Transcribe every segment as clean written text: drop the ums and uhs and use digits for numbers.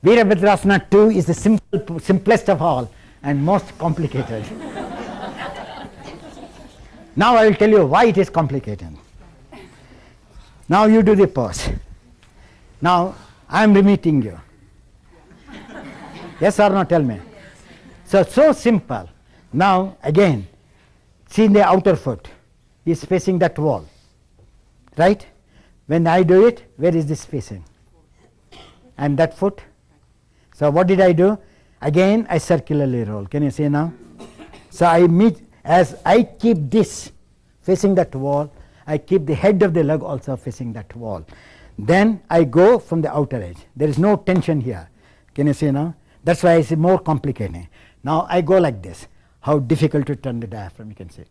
Virabhadrasana 2 is the simplest of all and most complicated. Now I will tell you why it is complicated. Now you do the pose. Now I am remitting you. Yes or no, tell me. So simple. Now again, see the outer foot is facing that wall. Right? When I do it, where is this facing? And that foot? So what did I do? Again I circularly roll. Can you see now? So I meet, as I keep this facing that wall, I keep the head of the leg also facing that wall. Then I go from the outer edge. There is no tension here. Can you see now? That's why it's more complicated. Now I go like this. How difficult to turn the diaphragm, you can see.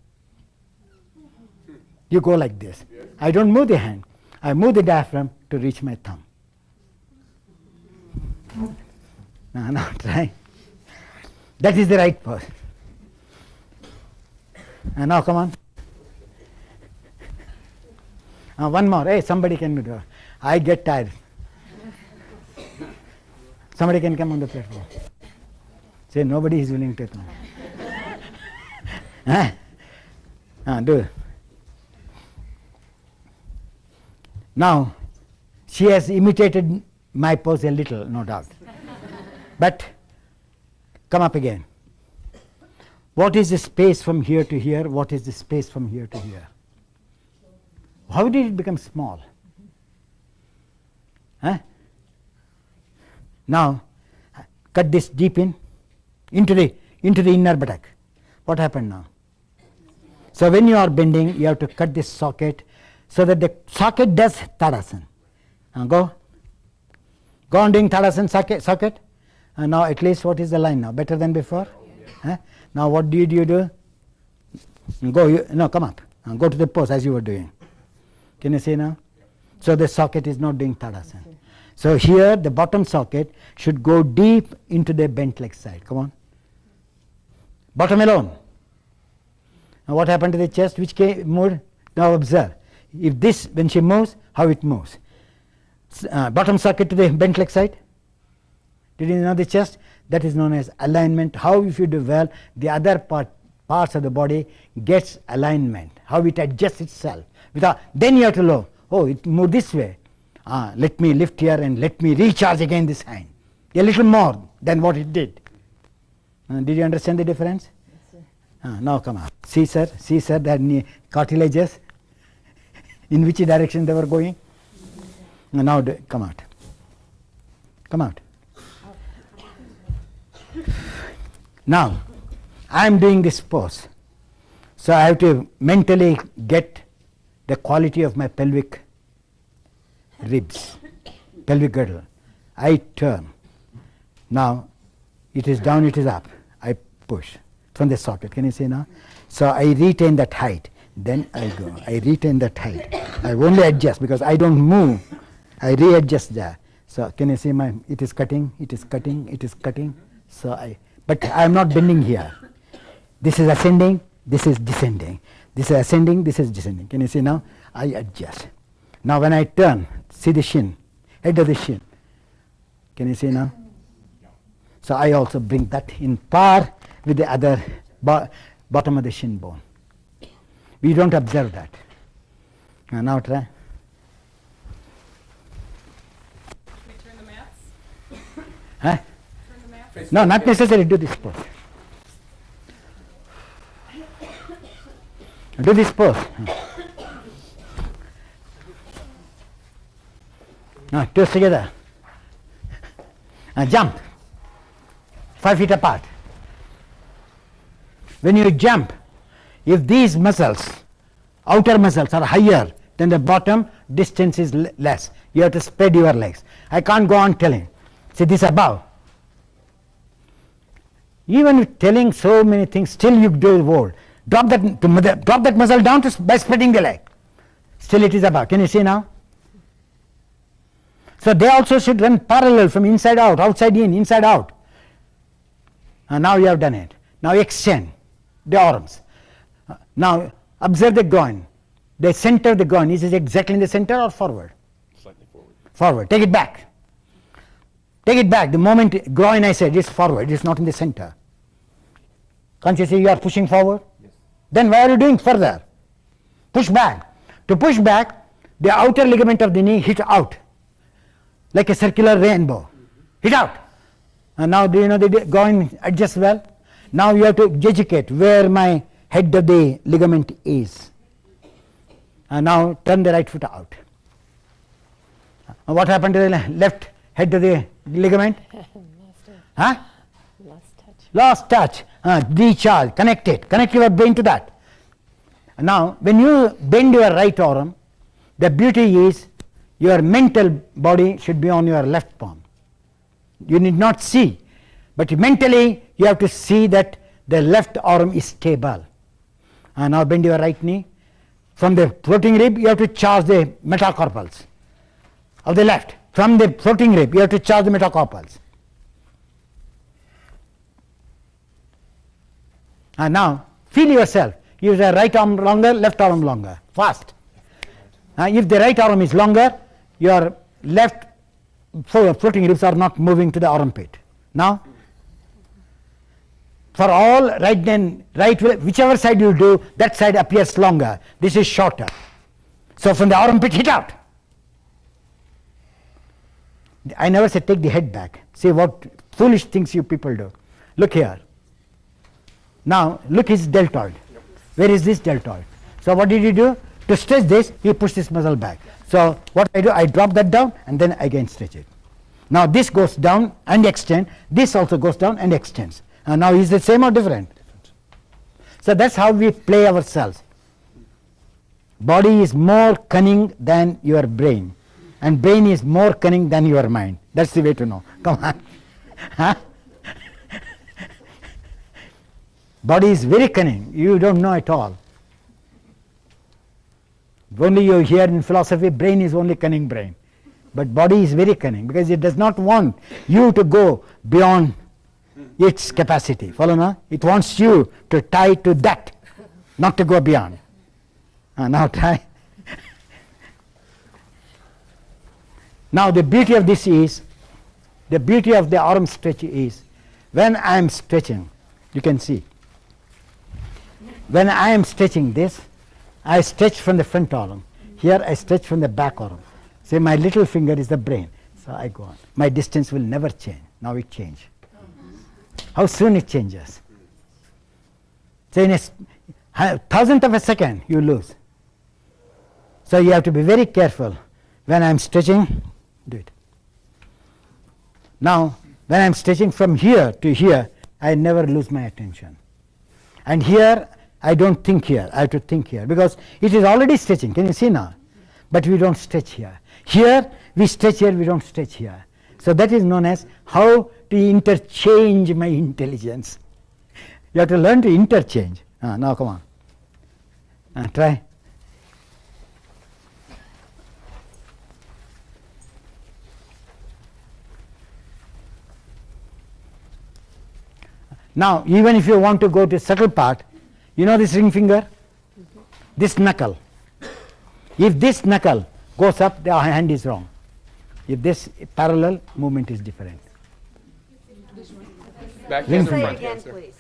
You go like this. I don't move the hand. I move the diaphragm to reach my thumb. Now try. That is the right pose. And now come on. One more. Hey, somebody can do it. I get tired. Somebody can come on the platform. Say nobody is willing to come. Do it. Now, she has imitated my pose a little, no doubt. But come up again. What is the space from here to here? What is the space from here to here? How did it become small? Now, cut this deep into the inner buttock. What happened now? So when you are bending, you have to cut this socket so that the socket does Tadasana. Go on doing Tadasana socket. And now at least what is the line now? Better than before? Now what did you do? Come up. Go to the pose as you were doing. Can you see now? So the socket is not doing Tadasana. So here the bottom socket should go deep into the bent leg side. Come on. Bottom alone. Now what happened to the chest? Which moved? Now observe. If this, when she moves, how it moves. Bottom socket to the bent leg side. Did you know the chest? That is known as alignment. How, if you do well, the other parts of the body gets alignment. How it adjusts itself. Then you have to know, oh, it moved this way. Let me lift here and let me recharge again this hand. A little more than what it did. Did you understand the difference? Yes, now come on. See sir, that cartilages, in which direction they were going. Now come out. Come out. Now, I am doing this pose. So I have to mentally get the quality of my pelvic ribs, pelvic girdle. I turn. Now, it is down, it is up. I push from the socket. Can you see now? So I retain that height. Then I go. I retain that height. I only adjust because I don't move. I readjust there. So can you see it is cutting, it is cutting, it is cutting. But I am not bending here. This is ascending, this is descending. This is ascending, this is descending. Can you see now? I adjust. Now when I turn, see the shin, head of the shin. Can you see now? So I also bring that in par with the other bottom of the shin bone. We don't observe that. Now try. Can we turn the mats? Turn the mats? No, not necessary. Do this pose. Do this pose. Now toes together. Jump. 5 feet apart. When you jump, if these muscles, outer muscles, are higher than the bottom, distance is less. You have to spread your legs. I can't go on telling. See this above. Even with telling so many things, still you do hold. Drop that muscle down by spreading the leg. Still it is above. Can you see now? So they also should run parallel from inside out, outside in, inside out. And now you have done it. Now extend the arms. Now observe the groin. The center of the groin, is it exactly in the center or forward? Slightly forward. Forward. Take it back. Take it back. The moment groin, I said, is forward. It's not in the center. Can't you see you are pushing forward? Yes. Then why are you doing further? Push back. To push back, the outer ligament of the knee hit out like a circular rainbow. Hit out. And now do you know the groin adjusts well? Now you have to educate where my head of the ligament is. And now turn the right foot out. What happened to the left head of the ligament? Huh? Lost touch. Decharge. Connect it. Connect your brain to that. Now, when you bend your right arm, the beauty is your mental body should be on your left palm. You need not see, but mentally you have to see that the left arm is stable. And now bend your right knee. From the floating rib, you have to charge the metacarpals of the left. From the floating rib, you have to charge the metacarpals. And now, feel yourself. Use the right arm longer, left arm longer. Fast. If the right arm is longer, your left floating ribs are not moving to the armpit. Now, for all right, whichever side you do, that side appears longer. This is shorter. So from the armpit, hit out. I never said take the head back. See what foolish things you people do. Look here. Now, look his deltoid. Where is this deltoid? So what did you do? To stretch this, you push this muscle back. So what I do, I drop that down and then again stretch it. Now this goes down and extends. This also goes down and extends. And now is it same or different? So that's how we play ourselves. Body is more cunning than your brain. And brain is more cunning than your mind. That's the way to know. Come on. Huh? Body is very cunning. You don't know at all. Only you hear in philosophy, brain is only cunning brain. But body is very cunning because it does not want you to go beyond its capacity. Follow now? It wants you to tie to that, not to go beyond. Now try. Now the beauty of this is, the beauty of the arm stretch is, when I am stretching, you can see, when I am stretching this, I stretch from the front arm. Here I stretch from the back arm. Say my little finger is the brain. So I go on. My distance will never change. Now it changes. How soon it changes? So in a thousandth of a second you lose. So you have to be very careful. When I am stretching, do it. Now when I am stretching from here to here, I never lose my attention. And here I don't think here, I have to think here because it is already stretching. Can you see now? But we don't stretch here. Here we stretch here, we don't stretch here. So that is known as how to interchange my intelligence. You have to learn to interchange. Now come on. Try. Now even if you want to go to subtle part, you know this ring finger? This knuckle. If this knuckle goes up, the hand is wrong. If this parallel, movement is different. Backhand or Say it front again, hand, sir? please.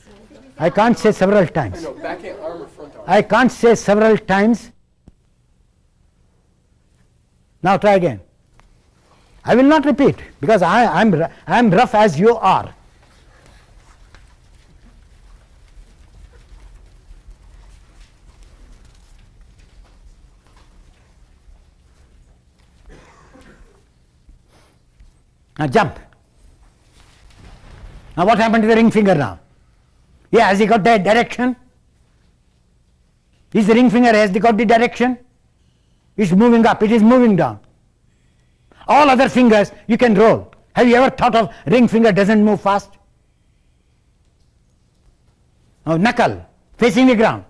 I can't say several times. No, backhand arm or front arm? I can't say several times. Now try again. I will not repeat because I am rough as you are. Now jump. Now what happened to the ring finger now? Yeah, has he got that direction? Is the ring finger, has he got the direction? It's moving up, it is moving down. All other fingers you can roll. Have you ever thought of ring finger doesn't move fast? Now knuckle, facing the ground.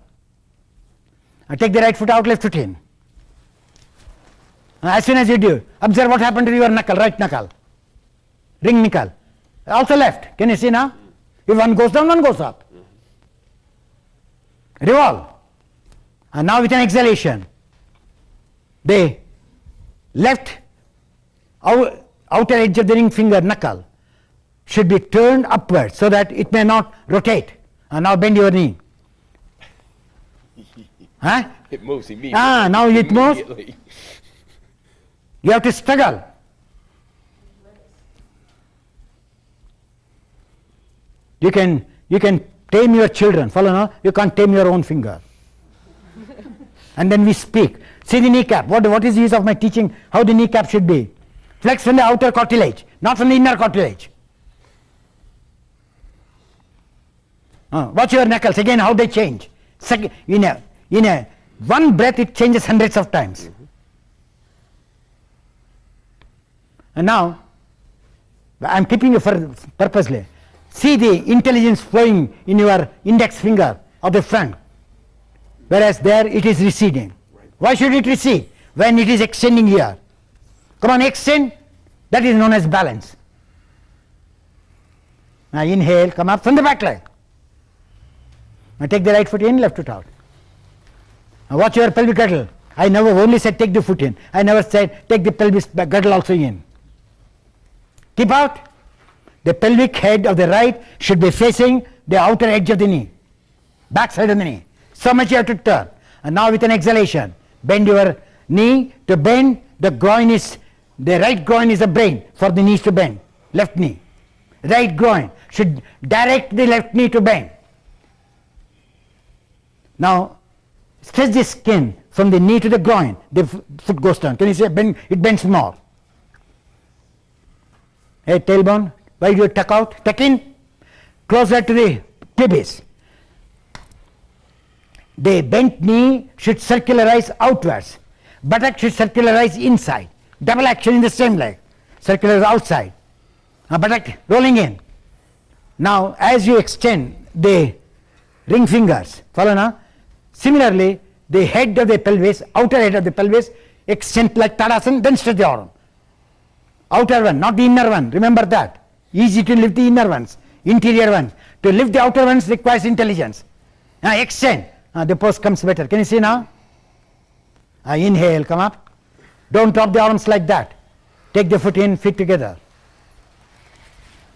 Now take the right foot out, left foot in. Now as soon as you do, observe what happened to your knuckle, right knuckle. Ring knuckle. Also left. Can you see now? If one goes down, one goes up. Revolve. And now with an exhalation, the left outer edge of the ring finger knuckle should be turned upward so that it may not rotate. Now bend your knee. Huh? It moves immediately. Now it moves. Immediately. You have to struggle. You can tame your children. Follow now? You can't tame your own finger. And then we speak. See the kneecap. What is the use of my teaching? How the kneecap should be? Flex from the outer cartilage, not from the inner cartilage. Watch your knuckles again. How they change. In a one breath, it changes hundreds of times. And now, I'm keeping you for purposely. See the intelligence flowing in your index finger of the front, whereas there it is receding. Why should it recede when it is extending here? Come on, extend. That is known as balance. Now inhale, come up from the back leg. Now take the right foot in, left foot out. Now watch your pelvic girdle. I never only said take the foot in. I never said take the pelvis girdle also in. Keep out. The pelvic head of the right should be facing the outer edge of the knee, back side of the knee. So much you have to turn. And now with an exhalation, bend your knee to bend. The right groin is the brain for the knees to bend. Left knee. Right groin should direct the left knee to bend. Now stretch the skin from the knee to the groin. The foot goes down. Can you see bend? It bends more. Hey, tailbone. Why do you tuck out? Tuck in. Closer to the pelvis. The bent knee should circularize outwards. Buttock should circularize inside. Double action in the same leg. Circularize outside. Buttock rolling in. Now, as you extend the ring fingers, follow now. Similarly, the head of the pelvis, outer head of the pelvis, extend like Tadasana, then stretch the arm. Outer one, not the inner one. Remember that. Easy to lift the inner ones, interior ones. To lift the outer ones requires intelligence. Now extend. The pose comes better. Can you see now? Inhale, come up. Don't drop the arms like that. Take the foot in, feet together.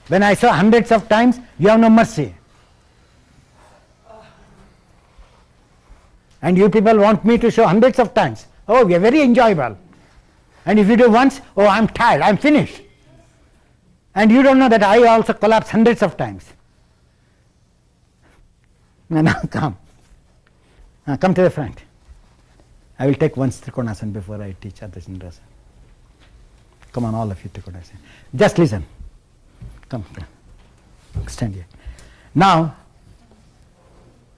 When I saw hundreds of times, you have no mercy. And you people want me to show hundreds of times. Oh, we are very enjoyable. And if you do once, oh, I'm tired, I'm finished. And you don't know that I also collapse hundreds of times. Now come. Come to the front. I will take once Trikonasana before I teach Ardha Chandrasana. Come on, all of you, Trikonasana. Just listen. Come. Stand here. Now,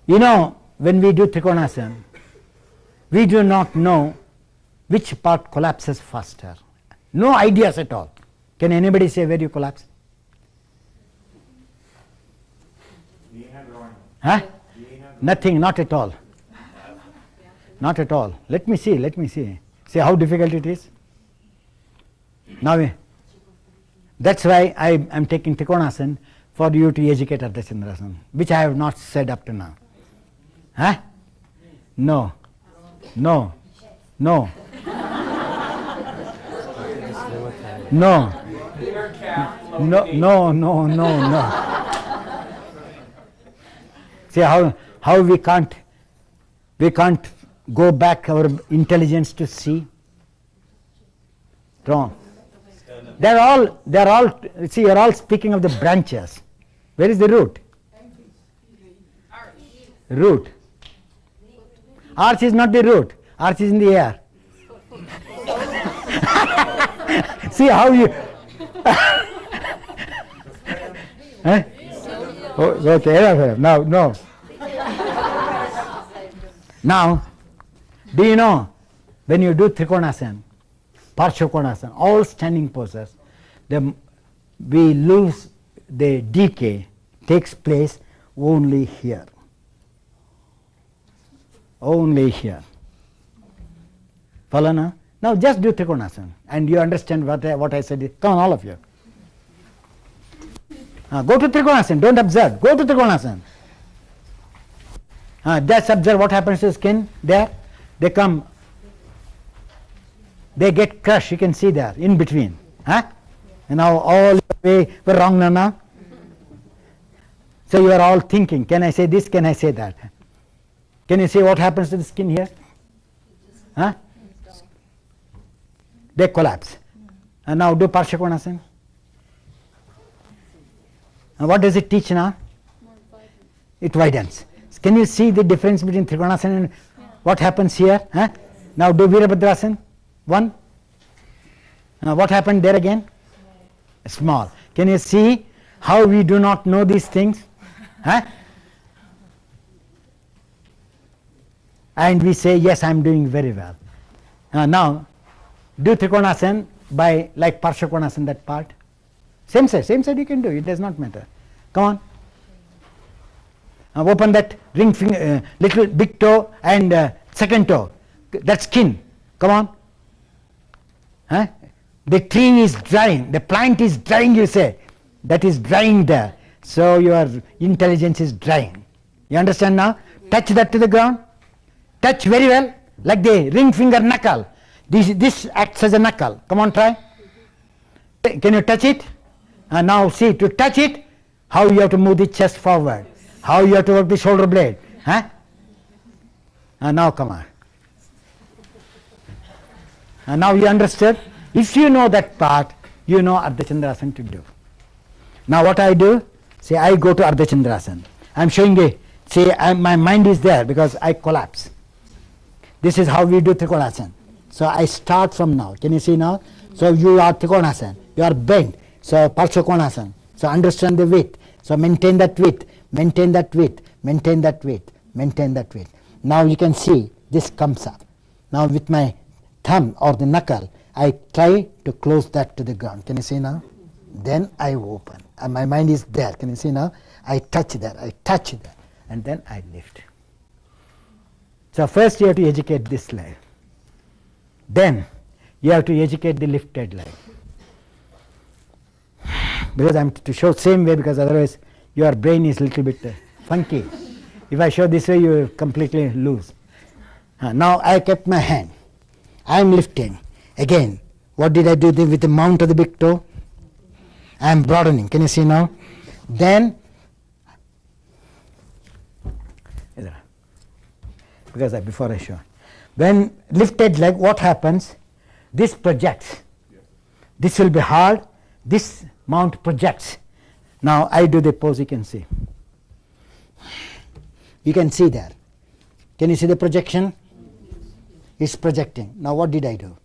you know, when we do Trikonasana, we do not know which part collapses faster. No ideas at all. Can anybody say where you collapse? Huh? Nothing, not at all. Not at all. Let me see. See how difficult it is? Now, that's why I am taking Trikonasana for you to educate Ardha Chandrasana, which I have not said up to now. Huh? No. No. No. No. No. See how we can't go back our intelligence to see. Wrong. They're all. See, you're all speaking of the branches. Where is the root? Root. Arch is not the root. Arch is in the air. See how you. Huh? Oh, okay. Now, no. Now, do you know when you do Trikonasana, Parshvakonasana, all standing poses, we lose the decay takes place only here. Only here. Follow now? Now just do Trikonasana and you understand what I said. Come on, all of you. Go to Trikonasana, don't observe. Go to Trikonasana. Just observe what happens to the skin there. They get crushed, you can see there, in between. And now all the way, we're wrong, Nana. So you are all thinking, can I say this, can I say that? Can you see what happens to the skin here? Huh? They collapse. And now do Parshakonasana. And what does it teach now? It widens. Can you see the difference between Trikonasana and what happens here? Huh? Now do Virabhadrasana. One. What happened there again? Small. Can you see how we do not know these things? Huh? And we say, yes, I am doing very well. Now, do Trikonasana by like Parshakonasana, that part. Same side you can do, it does not matter. Come on. Open that ring finger, little big toe and second toe. That skin. Come on. Huh? The tree is drying, the plant is drying, you say. That is drying there. So your intelligence is drying. You understand now? Touch that to the ground. Touch very well, like the ring finger knuckle. This acts as a knuckle. Come on, try. Can you touch it? Now see, to touch it, how you have to move the chest forward, how you have to work the shoulder blade. Huh? Now come on. Now you understood? If you know that part, you know Ardha Chandrasana to do. Now what I do? Say I go to Ardha Chandrasana. I am showing a, say my mind is there because I collapse. This is how we do Trikonasana. So I start from now. Can you see now? So you are Trikonasana. You are bent. So Parshakonasana. So understand the width. So maintain that width. Maintain that width. Maintain that width. Maintain that width. Now you can see this comes up. Now with my thumb or the knuckle, I try to close that to the ground. Can you see now? Then I open. And my mind is there. Can you see now? I touch that. I touch that. And then I lift. So first you have to educate this leg. Then you have to educate the lifted leg. Because I am to show same way, because otherwise your brain is little bit funky. If I show this way, you will completely lose. Now I kept my hand. I am lifting. Again, what did I do with the mount of the big toe? I am broadening. Can you see now? Then, because before I show, when lifted leg, what happens? This projects. This will be hard. This mount projects. Now I do the pose. You can see. You can see there. Can you see the projection? It's projecting. Now what did I do?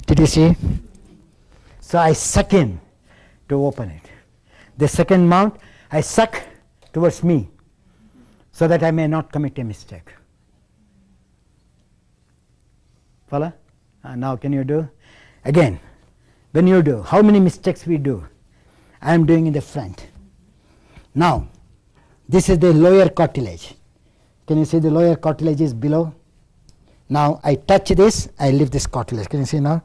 Did you see? So I suck in to open it. The second mount, I suck towards me so that I may not commit a mistake. Follow? Now can you do? Again, when you do, how many mistakes we do? I am doing in the front. Now, this is the lower cartilage. Can you see the lower cartilage is below? Now I touch this, I lift this cartilage. Can you see now?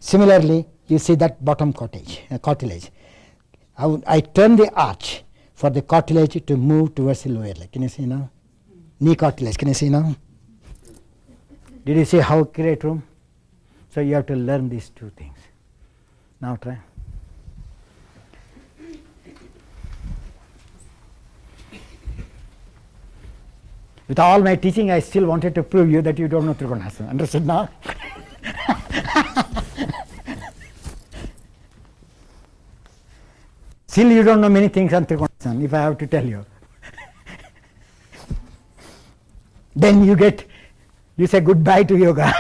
Similarly, you see that bottom cartilage. I turn the arch for the cartilage to move towards the lower leg. Can you see now? Knee cartilage. Can you see now? Did you see how create room? So you have to learn these two things. Now try. With all my teaching, I still wanted to prove you that you don't know Trikonasana. Understood now? Still you don't know many things on Trikonasana, if I have to tell you. Then you say goodbye to yoga.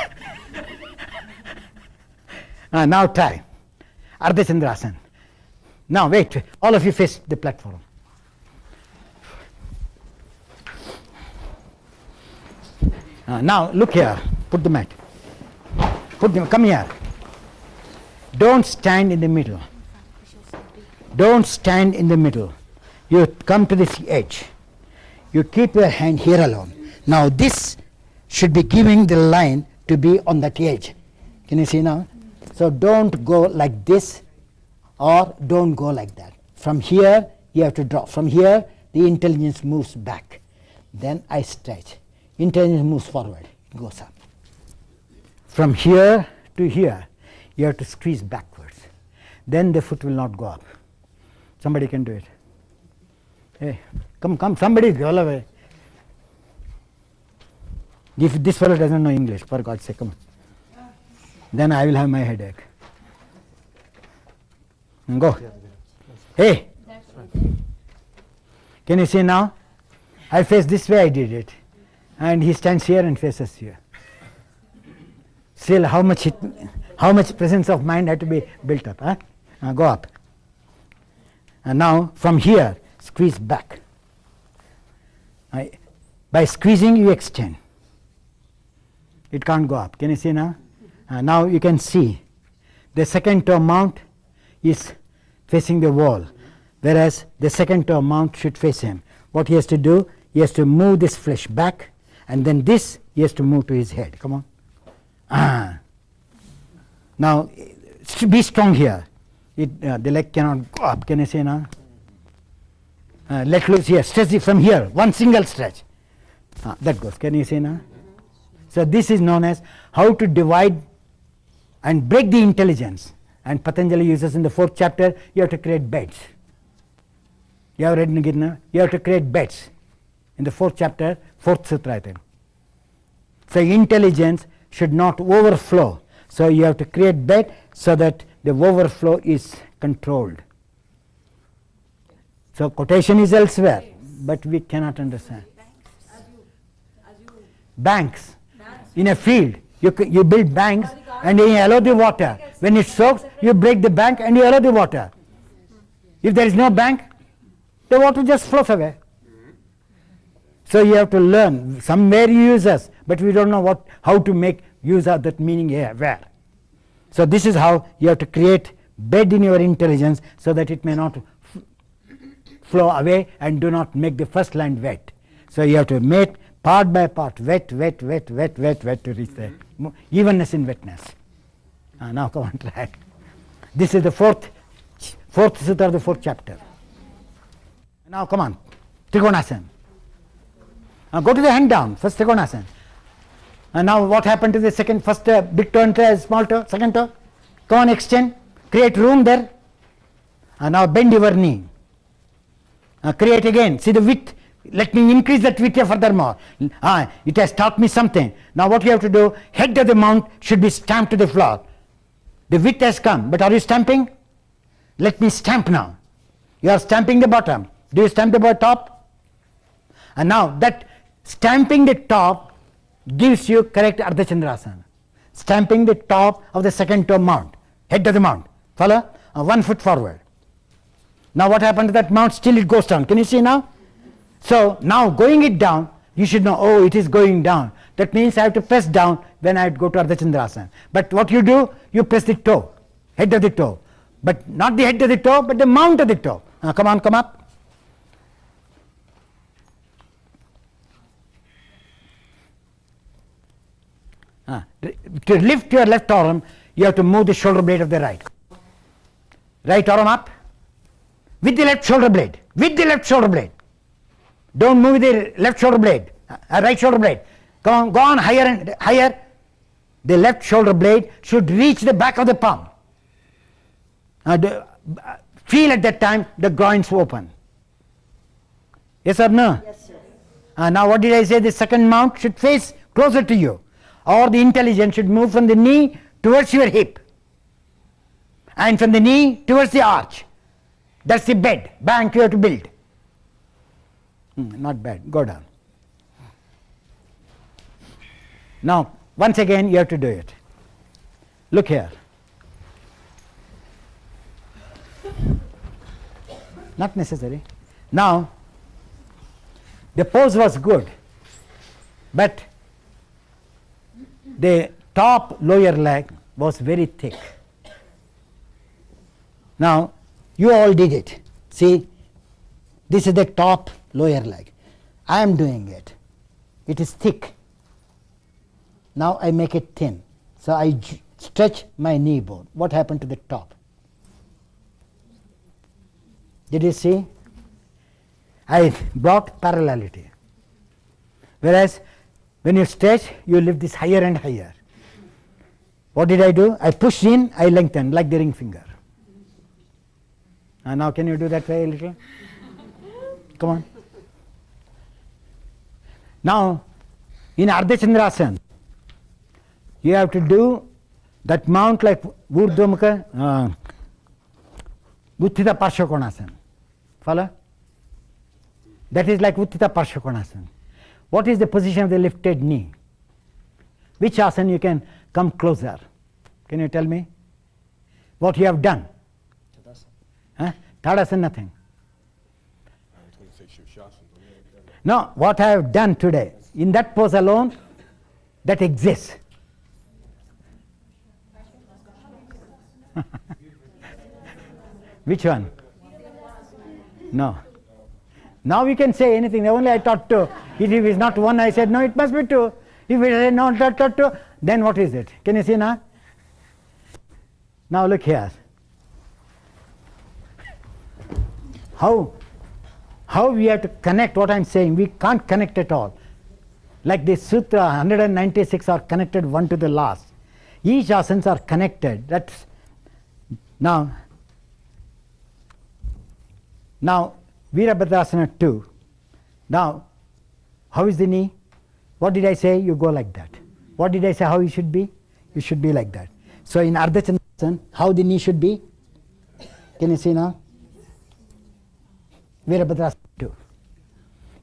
Now try. Ardha Chandrasana. Now wait, all of you face the platform. Now look here, put the mat. Come here. Don't stand in the middle. Don't stand in the middle. You come to this edge. You keep your hand here alone. Now this should be giving the line to be on that edge. Can you see now? So don't go like this or don't go like that. From here you have to drop. From here the intelligence moves back. Then I stretch. Intelligence moves forward. It goes up. From here to here, you have to squeeze backwards. Then the foot will not go up. Somebody can do it. Hey, come, somebody, all away. If this fellow doesn't know English, for God's sake, come on. Then I will have my headache. Go. Hey. Can you see now? I face this way, I did it. And he stands here and faces here. Still, how much presence of mind had to be built up? Huh? Go up. And now, from here, squeeze back. By squeezing, you extend. It can't go up. Can you see now? Now you can see the second toe mount is facing the wall, whereas the second toe mount should face him. What he has to do, he has to move this flesh back, and then this he has to move to his head. Come on. Now, be strong here. The leg cannot go up. Can you see now? Let loose here. Stretch it from here. One single stretch. That goes. Can you see now? So this is known as how to divide and break the intelligence. And Patanjali uses in the 4th chapter, you have to create beds. You have read Nigirna? You have to create beds. In the 4th chapter, 4th sutra, I think. So intelligence should not overflow. So you have to create bed so that the overflow is controlled. So quotation is elsewhere, but we cannot understand. Banks. In a field, you build banks and you allow the water. When it soaks, you break the bank and you allow the water. If there is no bank, the water just flows away. So you have to learn. Somewhere you use us, but we don't know how to make use of that meaning here, where. So this is how you have to create bed in your intelligence so that it may not flow away and do not make the first line wet. So you have to make part by part, wet to reach the evenness in wetness. Now come on, try it. This is the fourth sutra of the 4th chapter. Now come on, Trikonasana. Go to the hand down, first Trikonasana. And now what happened to the first big toe and small toe, second toe? Come on, extend, create room there. And now bend your knee. Create again, see the width. Let me increase that width furthermore. It has taught me something. Now what you have to do, head of the mount should be stamped to the floor. The width has come, but are you stamping? Let me stamp now. You are stamping the bottom. Do you stamp the top? And now that stamping the top gives you correct Ardha Chandrasana. Stamping the top of the second toe mount, head of the mount. Follow? 1 foot forward. Now what happened to that mount? Still it goes down. Can you see now? So now going it down, you should know, oh, it is going down. That means I have to press down when I go to Ardha Chandrasana. But what you do, you press the toe, head of the toe. But not the head of the toe, but the mount of the toe. Come on, come up. To lift your left arm, you have to move the shoulder blade of the right. Right arm up with the left shoulder blade. With the left shoulder blade. Don't move the left shoulder blade, right shoulder blade. Go on higher and higher. The left shoulder blade should reach the back of the palm. Feel at that time the groins open. Yes or no? Yes, sir. Now what did I say? The second mount should face closer to you. Or the intelligence should move from the knee towards your hip. And from the knee towards the arch. That's the bed, bank you have to build. Not bad, go down. Now, once again you have to do it. Look here. Not necessary. Now, the pose was good, but the top lower leg was very thick. Now, you all did it. See, this is the top lower leg. I am doing it. It is thick. Now I make it thin. So I stretch my knee bone. What happened to the top? Did you see? I brought parallelity. Whereas when you stretch, you lift this higher and higher. What did I do? I pushed in, I lengthened like the ring finger. Now can you do that way a little? Come on. Now, in Ardha Chandrasana, you have to do that mount like Urdhva Mukha, Utthita Parshvakonasana. Follow? That is like Utthita Parshvakonasana. What is the position of the lifted knee? Which asana you can come closer? Can you tell me? What you have done? Huh? Tadasana, nothing. No, what I have done today, in that pose alone, that exists. Which one? No. Now we can say anything. Only I taught two. If it is not one, I said, no, it must be two. If it is not taught two, then what is it? Can you see now? Now look here. How we have to connect what I am saying? We can't connect at all. Like the Sutra 196 are connected one to the last. Each asanas are connected. That's now Virabhadrasana 2. Now, how is the knee? What did I say? You go like that. What did I say how you should be? You should be like that. So in Ardha Chandrasana, how the knee should be? Can you see now? Virabhadrasana 2.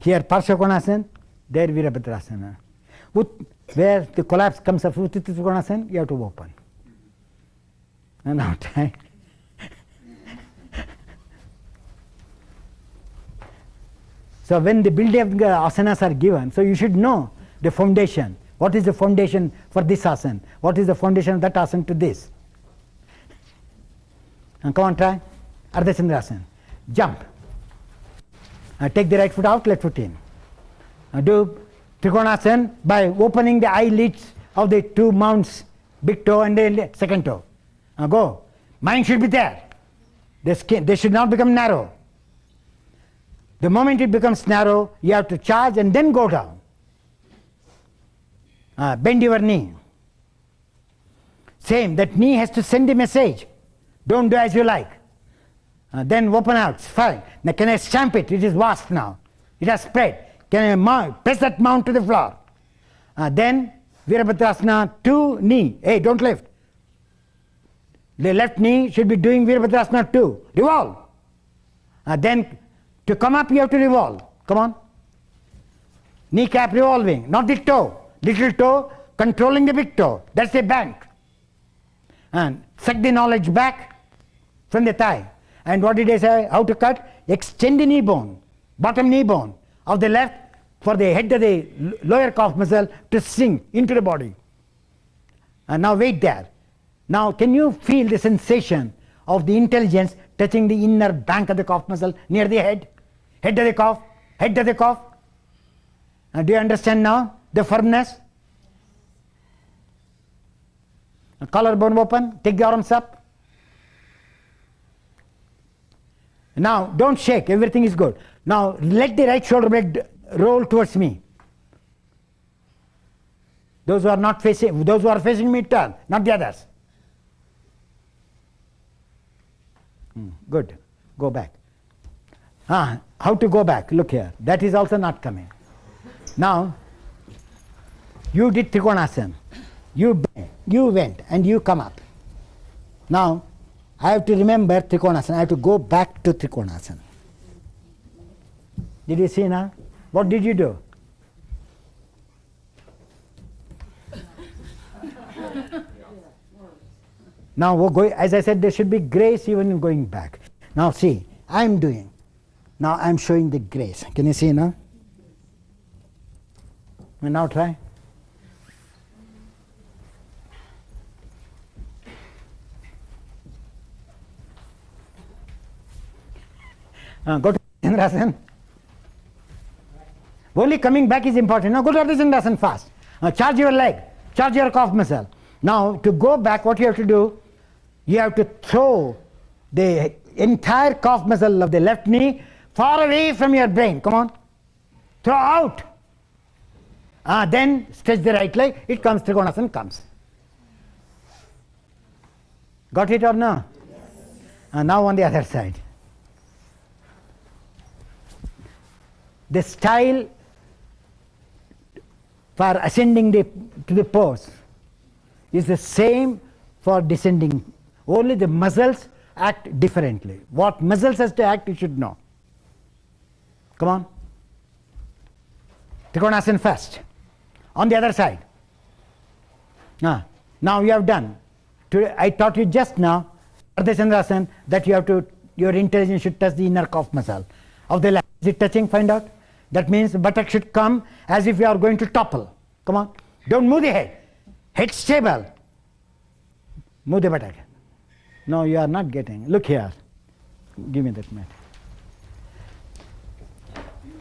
Here Parshvakonasana, there Virabhadrasana. Where the collapse comes of Utthita Trikonasana, you have to open. And now try. So when the building of asanas are given, so you should know the foundation. What is the foundation for this asana? What is the foundation of that asana to this? And come on, try. Ardha Chandrasana. Jump. Take the right foot out, left foot in. Do Trikonasana by opening the eyelids of the two mounts, big toe and the second toe. Go. Mind should be there. The skin, they should not become narrow. The moment it becomes narrow, you have to charge and then go down. Bend your knee. Same, that knee has to send a message. Don't do as you like. Then open out, fine. Now can I stamp it? It is vast now. It has spread. Can I press that mount to the floor? Then Virabhadrasana 2 knee. Hey, don't lift. The left knee should be doing Virabhadrasana 2. Revolve. Then to come up you have to revolve. Come on. Kneecap revolving, not the toe. Little toe controlling the big toe. That's a bank. And suck the knowledge back from the thigh. And what did I say? How to cut? Extend the knee bone, bottom knee bone of the left for the head of the lower calf muscle to sink into the body. And now wait there. Now can you feel the sensation of the intelligence touching the inner bank of the calf muscle near the head? Head of the calf, head of the calf. Do you understand now the firmness? Collarbone open, take the arms up. Now don't shake, everything is good. Now let the right shoulder blade roll towards me. Those who are facing me turn, not the others. Good, go back. How to go back? Look here, that is also not coming. Now you did Trikonasana, you went and you come up. Now I have to remember Trikonasana, I have to go back to Trikonasana. Did you see now? What did you do? Now as I said, there should be grace even in going back. Now see, I am doing. Now I am showing the grace. Can you see now? And now try. Go to Chandrasana. Only coming back is important. Now go to Chandrasana fast. Charge your leg, charge your calf muscle. Now to go back, what you have to do, you have to throw the entire calf muscle of the left knee far away from your brain. Come on. Throw out. Then stretch the right leg. It comes, Trikonasana comes. Got it or no? Now on the other side. The style for ascending to the pose is the same for descending. Only the muscles act differently. What muscles has to act, you should know. Come on. Trikonasana first. On the other side. Now you have done. I taught you just now, Ardha that you have to, your intelligence should touch the inner calf muscle of the leg. Is it touching? Find out. That means the buttock should come as if you are going to topple. Come on. Don't move the head. Head stable. Move the buttock. No, you are not getting. Look here. Give me that mat.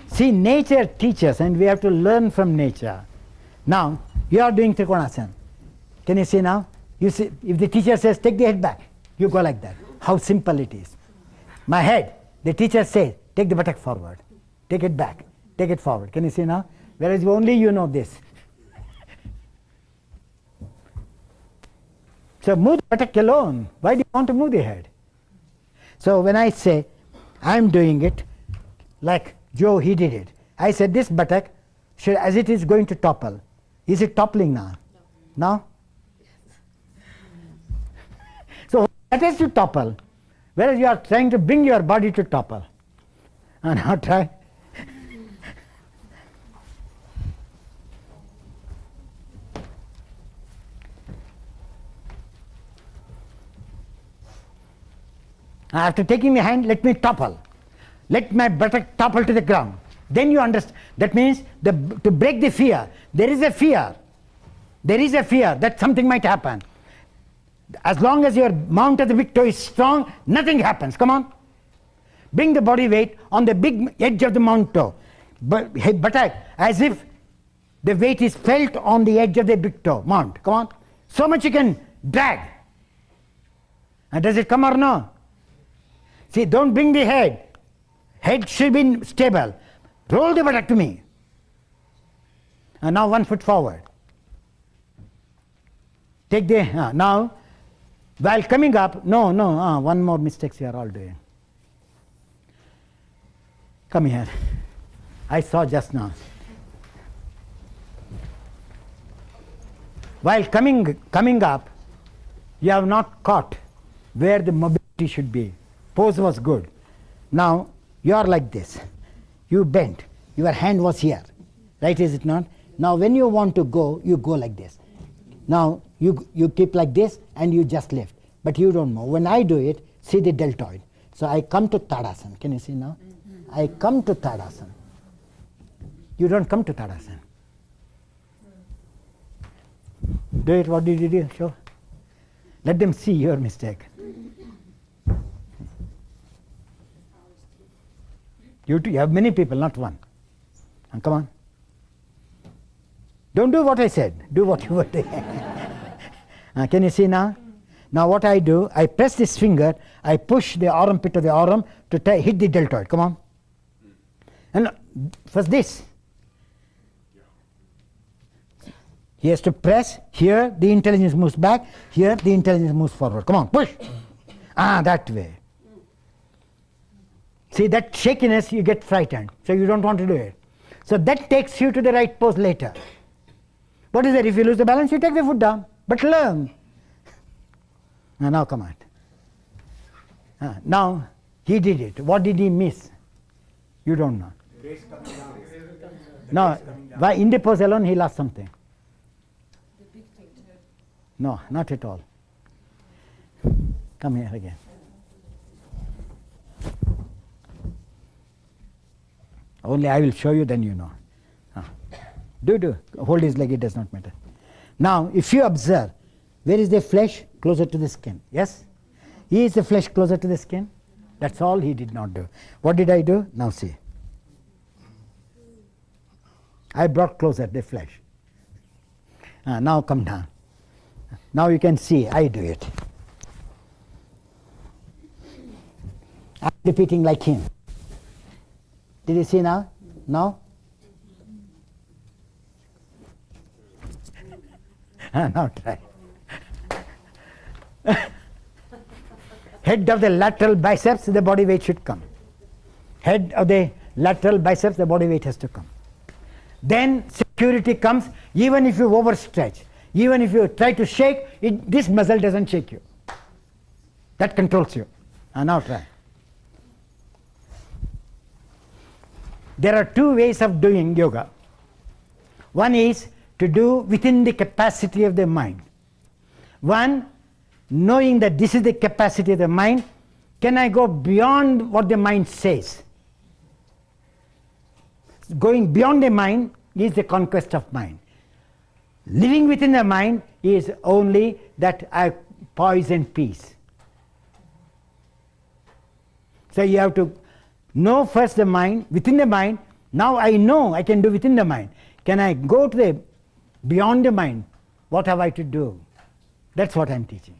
See, nature teaches and we have to learn from nature. Now, you are doing Trikonasana. Can you see now? You see, if the teacher says, take the head back, you go like that. How simple it is. My head, the teacher says, take the buttock forward. Take it back. Take it forward. Can you see now? Whereas only you know this. So move the buttock alone. Why do you want to move the head? So when I say, I'm doing it, like Joe, he did it. I said this buttock, should, as it is going to topple. Is it toppling now? No. Now? So that is to topple. Whereas you are trying to bring your body to topple. And now try. After taking the hand, let me topple. Let my buttock topple to the ground. Then you understand. That means to break the fear. There is a fear. There is a fear that something might happen. As long as your mount of the big toe is strong, nothing happens. Come on. Bring the body weight on the big edge of the mount toe. Buttock, as if the weight is felt on the edge of the big toe mount. Come on. So much you can drag. And does it come or no? See, don't bring the head. Head should be stable. Roll the buttock to me. And now 1 foot forward. Take the, now, while coming up, one more mistake you are all doing. Come here. I saw just now. While coming up, you have not caught where the mobility should be. Pose was good. Now you are like this. You bent. Your hand was here. Right, is it not? Now when you want to go, you go like this. Now you keep like this and you just lift. But you don't move. When I do it, see the deltoid. So I come to Tadasana. Can you see now? Mm-hmm. I come to Tadasana. You don't come to Tadasana. Do it. What did you do? Show. Let them see your mistake. You have many people, not one. And come on. Don't do what I said. Do what you were doing. Can you see now? Now what I do, I press this finger, I push the armpit of the arm to hit the deltoid. Come on. And first this. He has to press. Here the intelligence moves back. Here the intelligence moves forward. Come on, push. That way. See, that shakiness, you get frightened. So you don't want to do it. So that takes you to the right pose later. What is that? If you lose the balance, you take the foot down. But learn. Now come on. Now he did it. What did he miss? You don't know. No, by in the pose alone he lost something. No, not at all. Come here again. Only I will show you, then you know. Do. Hold his leg, it does not matter. Now, if you observe, where is the flesh? Closer to the skin. Yes? Is the flesh closer to the skin? That's all he did not do. What did I do? Now see. I brought closer the flesh. Now come down. Now you can see I do it. I'm repeating like him. Did you see now? Now? Now try. Head of the lateral biceps, the body weight should come. Head of the lateral biceps, the body weight has to come. Then security comes. Even if you overstretch, even if you try to shake, this muscle doesn't shake you. That controls you. Now try. There are two ways of doing yoga. One is to do within the capacity of the mind. One, knowing that this is the capacity of the mind, can I go beyond what the mind says? Going beyond the mind is the conquest of mind. Living within the mind is only that I poise and peace. So you have to know first the mind, within the mind. Now I know I can do within the mind. Can I go to the beyond the mind? What have I to do? That's what I'm teaching.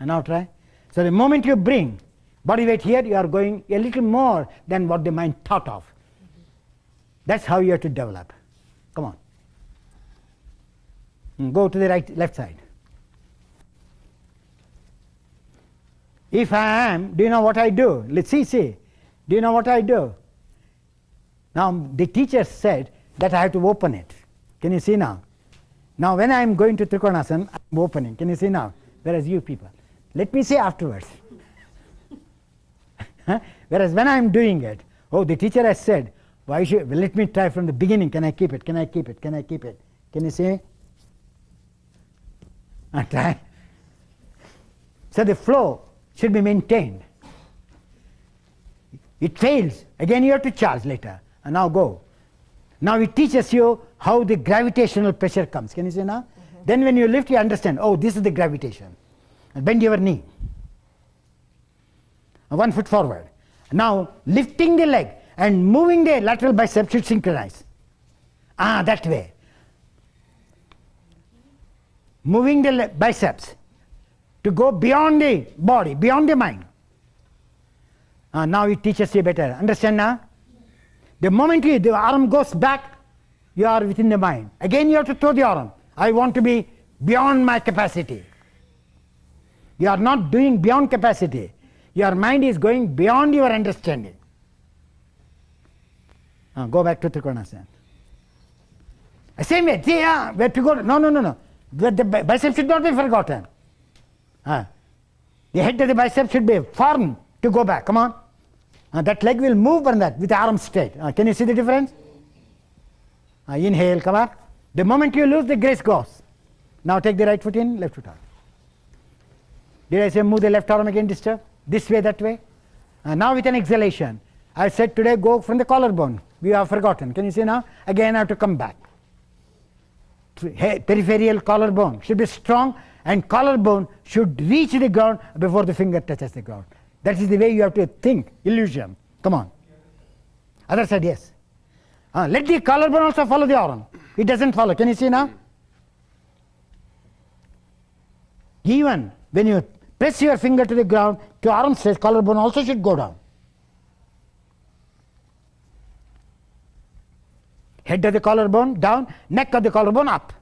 And now try. So the moment you bring body weight here, you are going a little more than what the mind thought of. That's how you have to develop. Come on. Go to the left side. If I am, do you know what I do? Let's see. Do you know what I do? Now the teacher said that I have to open it. Can you see now? Now when I am going to Trikonasana, I am opening. Can you see now? Whereas you people, let me see afterwards. Whereas when I am doing it, oh, the teacher has said, why should, well, let me try from the beginning. Can I keep it? Can I keep it? Can I keep it? Can you see? I try. So the flow should be maintained. It fails. Again you have to charge later. And now go. Now it teaches you how the gravitational pressure comes. Can you see now? Then when you lift, you understand, oh, this is the gravitation. And bend your knee. 1 foot forward. Now lifting the leg and moving the lateral bicep should synchronize. That way. Moving the biceps to go beyond the body, beyond the mind. Now it teaches you better. Understand now? The moment the arm goes back, you are within the mind. Again you have to throw the arm. I want to be beyond my capacity. You are not doing beyond capacity. Your mind is going beyond your understanding. Go back to Trikonasana. Same way. See, where to go? No. The bicep should not be forgotten. The head of the bicep should be firm to go back. Come on. That leg will move on that with the arm straight. Can you see the difference? Inhale, come up. The moment you lose, the grace goes. Now take the right foot in, left foot out. Did I say move the left arm again, disturb? This way, that way. Now with an exhalation. I said today go from the collarbone. We have forgotten. Can you see now? Again I have to come back. Peripheral collarbone should be strong, and collarbone should reach the ground before the finger touches the ground. That is the way you have to think. Illusion. Come on. Other side, yes. Let the collarbone also follow the arm. It doesn't follow. Can you see now? Even when you press your finger to the ground, to arm stretch, collarbone also should go down. Head of the collarbone down, neck of the collarbone up.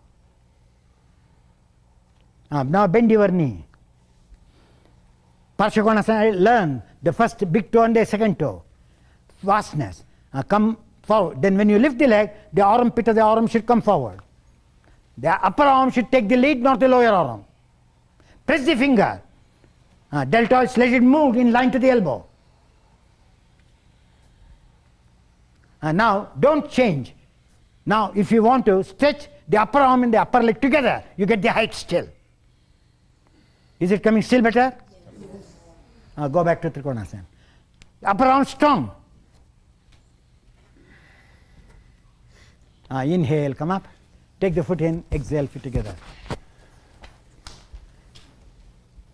Now bend your knee. Parsvakonasana, learn the first big toe and the second toe. Vastness. Come forward. Then when you lift the leg, the armpit of the arm should come forward. The upper arm should take the lead, not the lower arm. Press the finger. Deltoids, let it move in line to the elbow. Now don't change. Now if you want to stretch the upper arm and the upper leg together, you get the height still. Is it coming still better? Yes. Go back to Trikonasana. Upper arm strong. Inhale, come up. Take the foot in, exhale, feet together.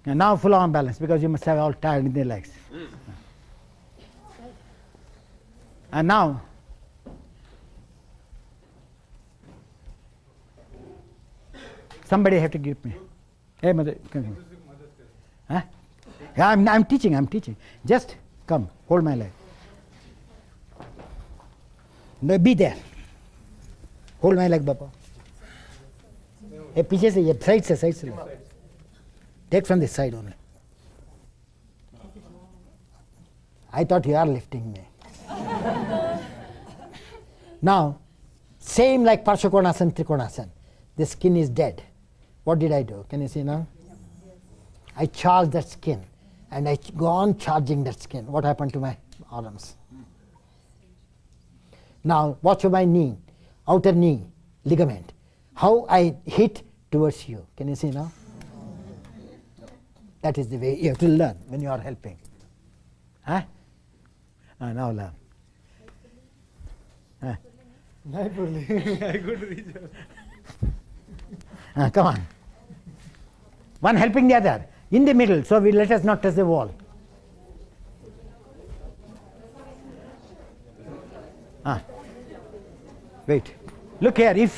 And now full arm balance, because you must have all tired in the legs. And now somebody have to give me. Hey, mother, come. Huh? Yeah, I'm teaching. Just come, hold my leg. No, be there. Hold my leg, Baba. Hey, पीछे से, ये side से. Take from this side only. I thought you are lifting me. Now, same like Parshakonasana, Trikonasana. The skin is dead. What did I do? Can you see now? I charge that skin and I go on charging that skin. What happened to my arms? Now, watch my knee, outer knee ligament. How I hit towards you. Can you see now? That is the way you have to learn when you are helping. Huh? Now learn. Huh? I could reach her. Come on. One helping the other. In the middle, so we let us not touch the wall. Wait. Look here.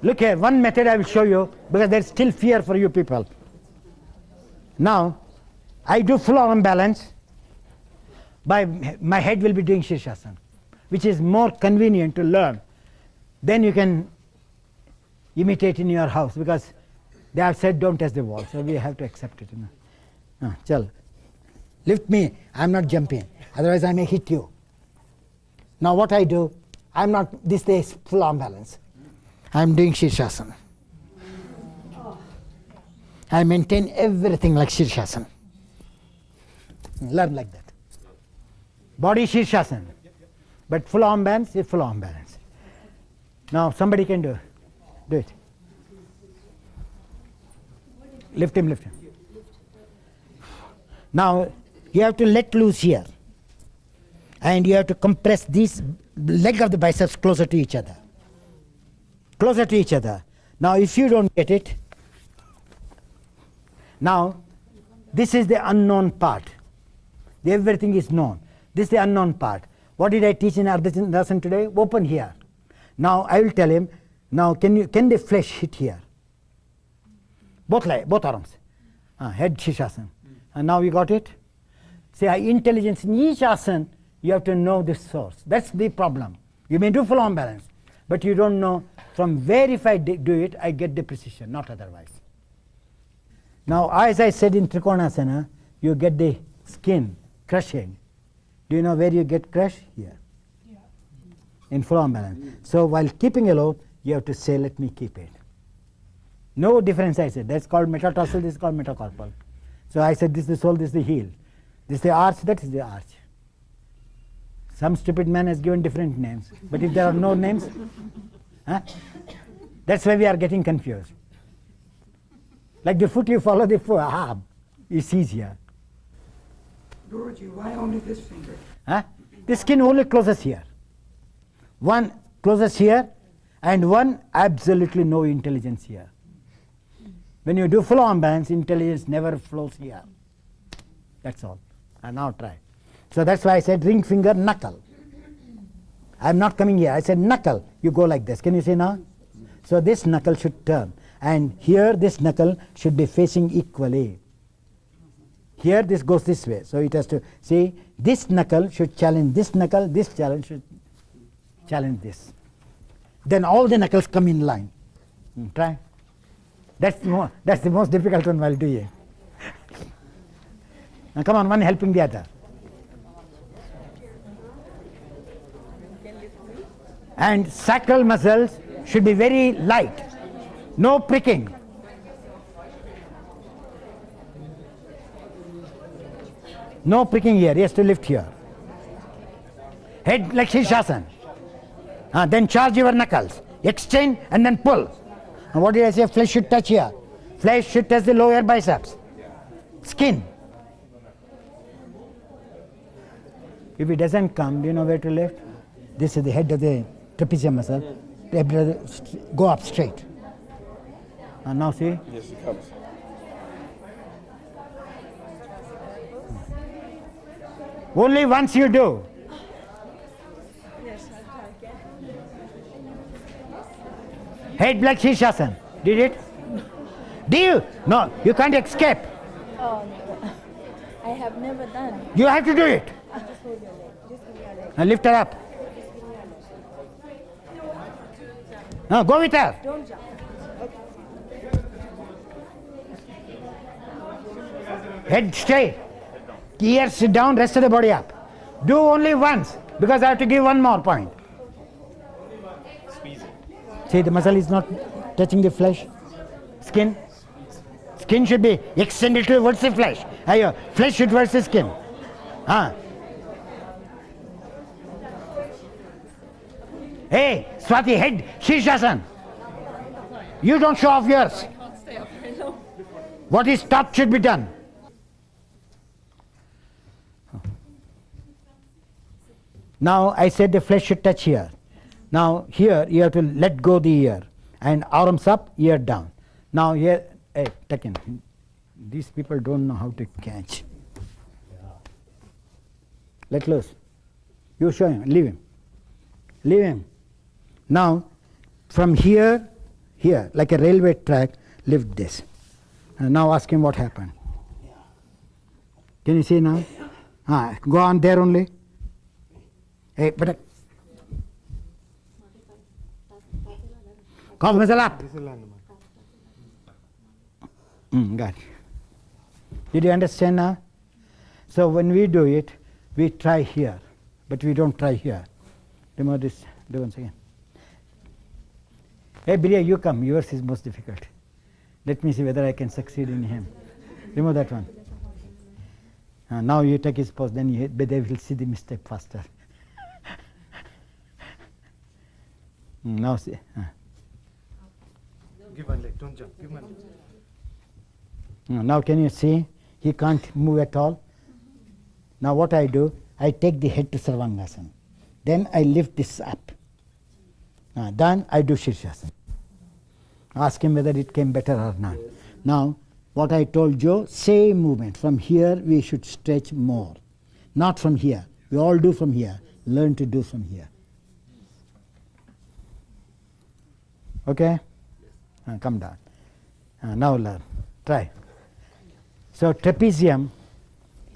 Look here. One method I will show you because there is still fear for you people. Now, I do full arm balance. My head will be doing Shirshasana, which is more convenient to learn. Then you can imitate in your house because they have said don't touch the wall, so we have to accept it. Chal. Lift me. I am not jumping. Otherwise, I may hit you. Now, what I do, I am not. This day is full arm balance. I am doing Shirshasana. I maintain everything like Shirshasana. Learn like that. Body Shirshasana. But full arm balance is full arm balance. Now somebody can do it. Lift him. Now you have to let loose here. And you have to compress these leg of the biceps closer to each other. Closer to each other. Now if you don't get it, now this is the unknown part. Everything is known. This is the unknown part. What did I teach in Ardhachandasana today? Open here. Now I will tell him, now can the flesh hit here? Both arms. Head Shirshasana. And now you got it? See, intelligence in each asana, you have to know the source. That's the problem. You may do full arm balance, but you don't know from where if I do it, I get the precision, not otherwise. Now, as I said in Trikonasana, you get the skin crushing. Do you know where you get crushed? Here. Yeah. In full arm balance. So while keeping alow, you have to say, let me keep it. No difference, I said. That's called metatarsal, this is called metacarpal. So I said, this is the sole, this is the heel. This is the arch, that is the arch. Some stupid man has given different names. But if there are no names, that's why we are getting confused. Like the foot, you follow the foot. It's easier. Guruji, why only this finger? The skin only closes here. One closes here, and one absolutely no intelligence here. When you do full arm balance, intelligence never flows here. That's all. And now try. So that's why I said ring finger, knuckle. I'm not coming here. I said knuckle. You go like this. Can you see now? So this knuckle should turn. And here this knuckle should be facing equally. Here this goes this way. So it has to see this knuckle should challenge this knuckle, this challenge should challenge this. Then all the knuckles come in line. Try. That's the most difficult one while doing. Now come on, one helping the other. And sacral muscles should be very light. No pricking. No pricking here. He has to lift here. Head like Shirshasana. Then charge your knuckles. Extend and then pull. And what did I say? Flesh should touch here. Flesh should touch the lower biceps. Skin. If it doesn't come, do you know where to lift? This is the head of the trapezium muscle. Go up straight. And now see? Yes, it comes. Only once you do. Head like Shirshasana. Did it? Do you? No, you can't escape. Oh, no. I have never done. You have to do it. Just hold your leg. Just give me your leg. Now lift her up. Now go with her. Don't jump. Head straight. Ears down, rest of the body up. Do only once, because I have to give one more point. See, the muscle is not touching the flesh, skin. Skin should be extended towards the flesh. Flesh should towards the skin. Hey, Swati, head, Shirshasana. You don't show off yours. Can't stay up very long. What is taught should be done. Now I said the flesh should touch here. Now here you have to let go the ear and arms up, ear down. Now here, hey, Takin, these people don't know how to catch. Let loose. You show him, leave him. Leave him. Now from here, like a railway track, lift this. And now ask him what happened. Can you see now? Go on there only. Hey, but cough muscle up. Got it. Did you understand now? So when we do it, we try here, but we don't try here. Remember this, do once again. Hey, Birya, you come. Yours is most difficult. Let me see whether I can succeed in him. Remove that one. Now you take his pose, then they will see the mistake faster. Now see. Give one leg, don't jump. Give one leg. Now can you see? He can't move at all. Now what I do, I take the head to Sarvangasana. Then I lift this up. Then I do Shirshasana. Ask him whether it came better or not. Now, what I told Joe, same movement. From here we should stretch more. Not from here. We all do from here. Learn to do from here. Okay? Come down. Now learn. Try. So trapezium,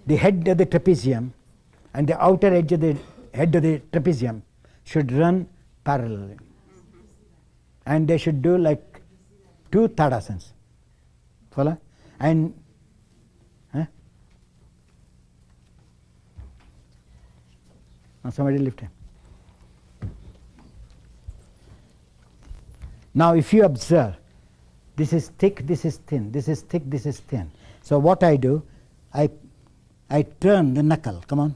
the head of the trapezium and the outer edge of the head of the trapezium should run parallelly. And they should do like 2 Tadasanas. Follow? And now somebody lift him. Now if you observe, this is thick, this is thin, this is thick, this is thin. So what I do, I turn the knuckle, come on,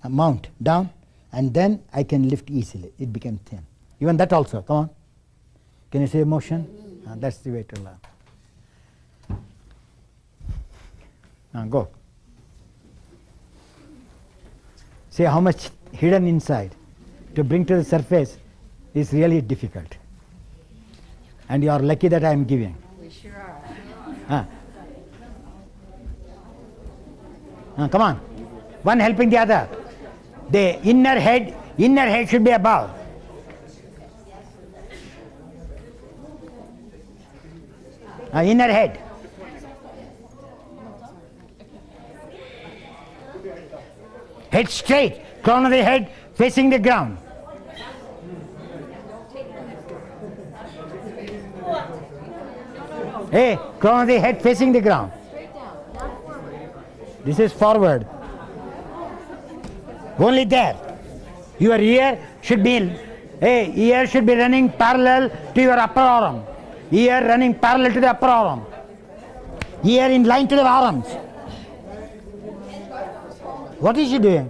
mount down, and then I can lift easily. It became thin. Even that also, come on. Can you see motion? That's the way to learn. Now go. See how much hidden inside. To bring to the surface is really difficult. And you are lucky that I am giving. We sure are. Come on. One helping the other. The inner head should be above. Inner head. Head straight, crown of the head facing the ground. Hey, crown of the head facing the ground. This is forward. Only there. Your ear should be running parallel to your upper arm. Ear running parallel to the upper arm. Ear in line to the arms. What is she doing?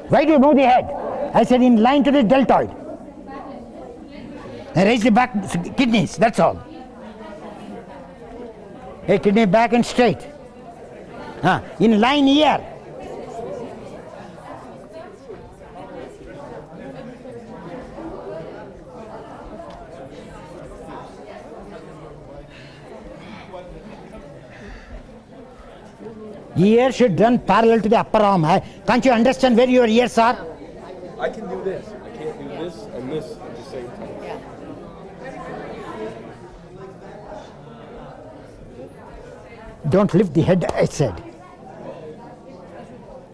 Why do you move the head? I said in line to the deltoid. And raise the back kidneys, that's all. Hey, kidney back and straight. In line here. Ear should run parallel to the upper arm. Can't you understand where your ears are? I can do this. I can't do this and this at the same time. Don't lift the head, I said.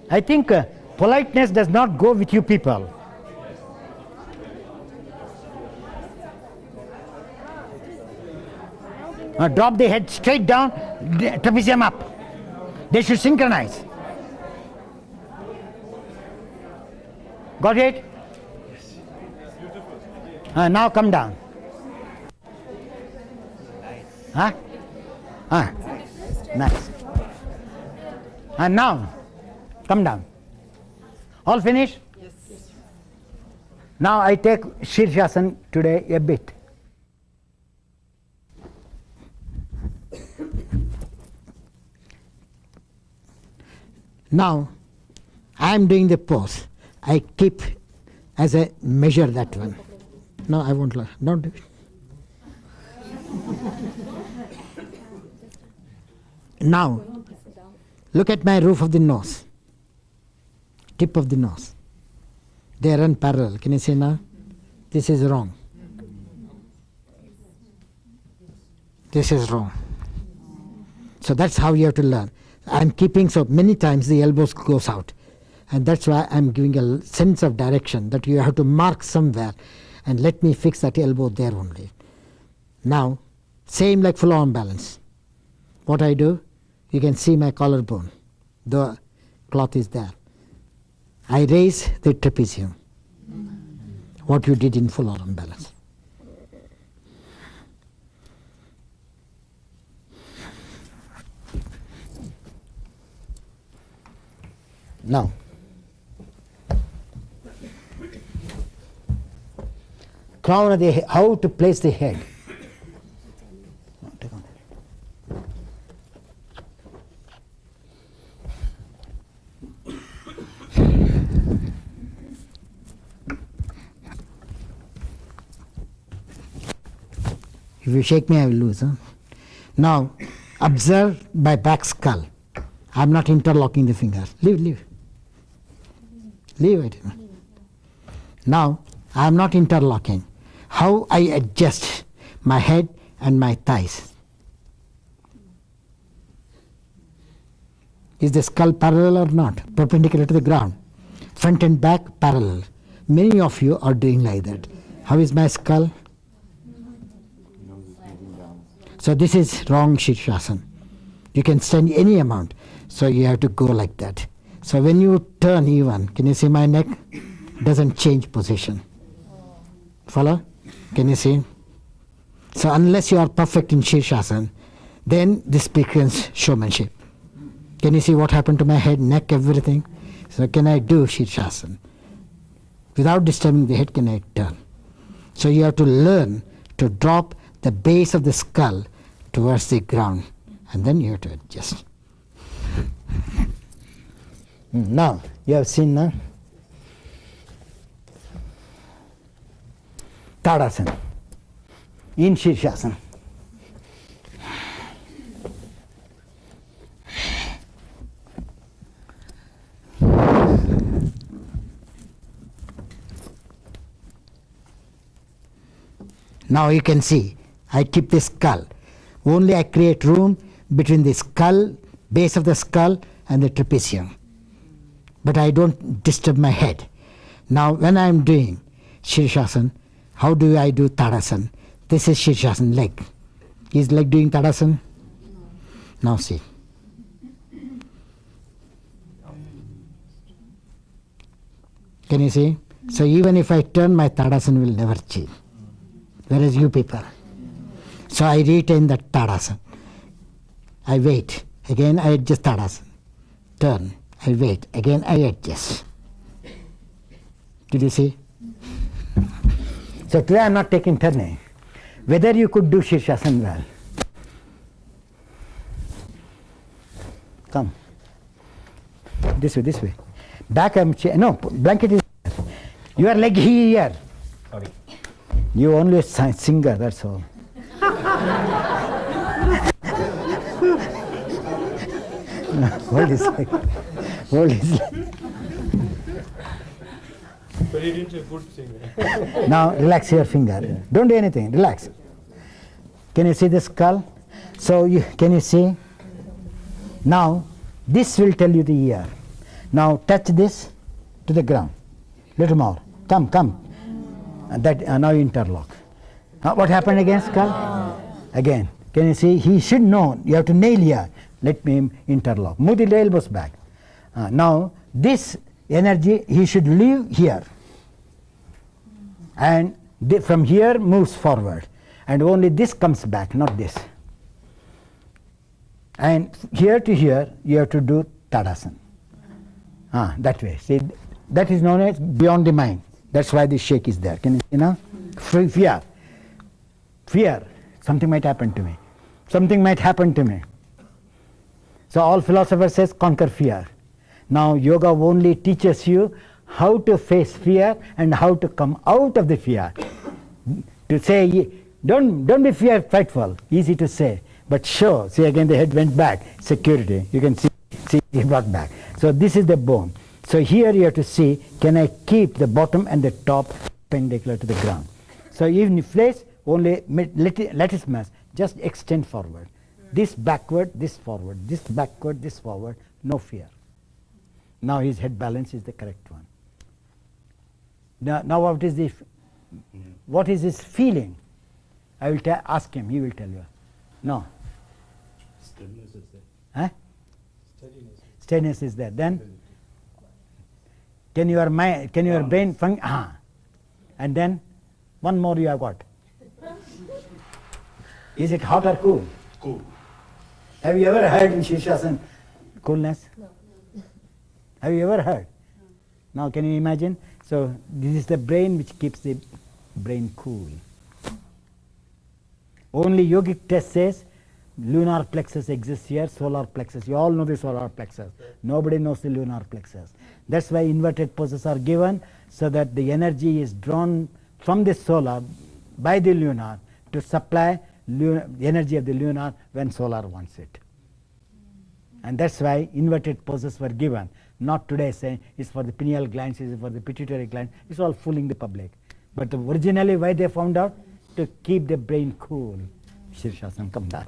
I think politeness does not go with you people. Drop the head straight down, trapezium up. They should synchronize. Got it? Now come down. Huh? Nice. And now, come down. All finished? Yes. Now I take Shirshasana today a bit. Now I am doing the pose. I keep as a measure that one. No, I won't. Don't do it. Now, look at my roof of the nose, tip of the nose. They run parallel. Can you see now? This is wrong. This is wrong. So that's how you have to learn. I'm keeping, so many times the elbows goes out. And that's why I'm giving a sense of direction that you have to mark somewhere and let me fix that elbow there only. Now, same like full arm balance. What I do, you can see my collarbone. The cloth is there. I raise the trapezium. What you did in full arm balance. Now, crown of the head, how to place the head. If you shake me, I will lose. Huh? Now, observe my back skull. I am not interlocking the fingers. Leave it. Now, I am not interlocking. How I adjust my head and my thighs. Is the skull parallel or not? Perpendicular to the ground. Front and back parallel. Many of you are doing like that. How is my skull? So this is wrong Shirshasana. You can stand any amount. So you have to go like that. So when you turn even, can you see my neck? Doesn't change position. Follow? Can you see? So unless you are perfect in Shirshasana, then this becomes showmanship. Can you see what happened to my head, neck, everything? So can I do Shirshasana? Without disturbing the head, can I turn? So you have to learn to drop the base of the skull towards the ground, and then you have to adjust. Now, you have seen now? Tadasana in Shirshasana. Now you can see, I keep the skull. Only I create room between the skull, base of the skull, and the trapezium. But I don't disturb my head. Now when I am doing Shirshasana, how do I do Tadasana? This is Shirshasana, leg. Is leg doing Tadasana? Now see. Can you see? So even if I turn, my Tadasana will never change. Whereas you people. So I retain that Tadasana. I wait. Again I adjust Tadasana. Turn. I wait. Again I adjust. Did you see? So today I am not taking turning. Whether you could do Shirshasana well. Come. This way. Back I am, no, blanket is here. Your leg here. Sorry. You only a singer, that's all. Hold his leg. Hold his leg. But he didn't a good singer. Now relax your finger. Don't do anything. Relax. Can you see the skull? So can you see? Now this will tell you the ear. Now touch this to the ground. Little more. Come. And that now interlock. Now what happened again, skull? Again. Can you see? He should know. You have to nail here. Let me interlock. Move the elbows back. Now this energy he should leave here, and from here moves forward, and only this comes back, not this. And here to here you have to do Tadasana. That way. See, that is known as beyond the mind. That's why the shake is there. Can you see now? Fear. Fear. Something might happen to me. Something might happen to me. So all philosophers says conquer fear. Now yoga only teaches you how to face fear and how to come out of the fear. To say, don't be frightful, easy to say, but show. See, again the head went back, security. You can see it brought back. So this is the bone. So here you have to see, can I keep the bottom and the top perpendicular to the ground? So even if place, only lattice mass, just extend forward. This backward, this forward, this backward, this forward, no fear. Now his head balance is the correct one. Now what is his feeling? I will ask him, he will tell you. No. Steadiness is there. Huh? Steadiness. Steadiness is there. Then can your brain function? And then one more you have got. Is it hot or cool? Cool. Have you ever heard in Shirshasana coolness? No. Have you ever heard? No. Now can you imagine? So this is the brain which keeps the brain cool. Only yogic test says lunar plexus exists here, solar plexus. You all know the solar plexus. Nobody knows the lunar plexus. That's why inverted poses are given, so that the energy is drawn from the solar by the lunar to supply the energy of the lunar when solar wants it. And that's why inverted poses were given. Not today saying it's for the pineal glands, it's for the pituitary gland. It's all fooling the public. But originally why they found out? To keep the brain cool. Shirshasana, come back.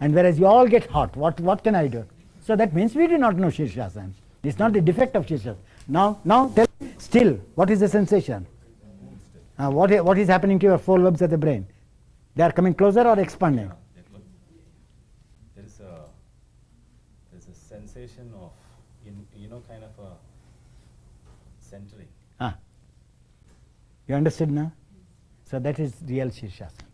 And whereas you all get hot, what can I do? So that means we do not know Shirshasana. It's not the defect of Shirshasana. Now tell me, still, what is the sensation? What is happening to your four lobes of the brain? They are coming closer or expanding? There's a sensation of, kind of a centering. You understood now? So that is real Shirshasana.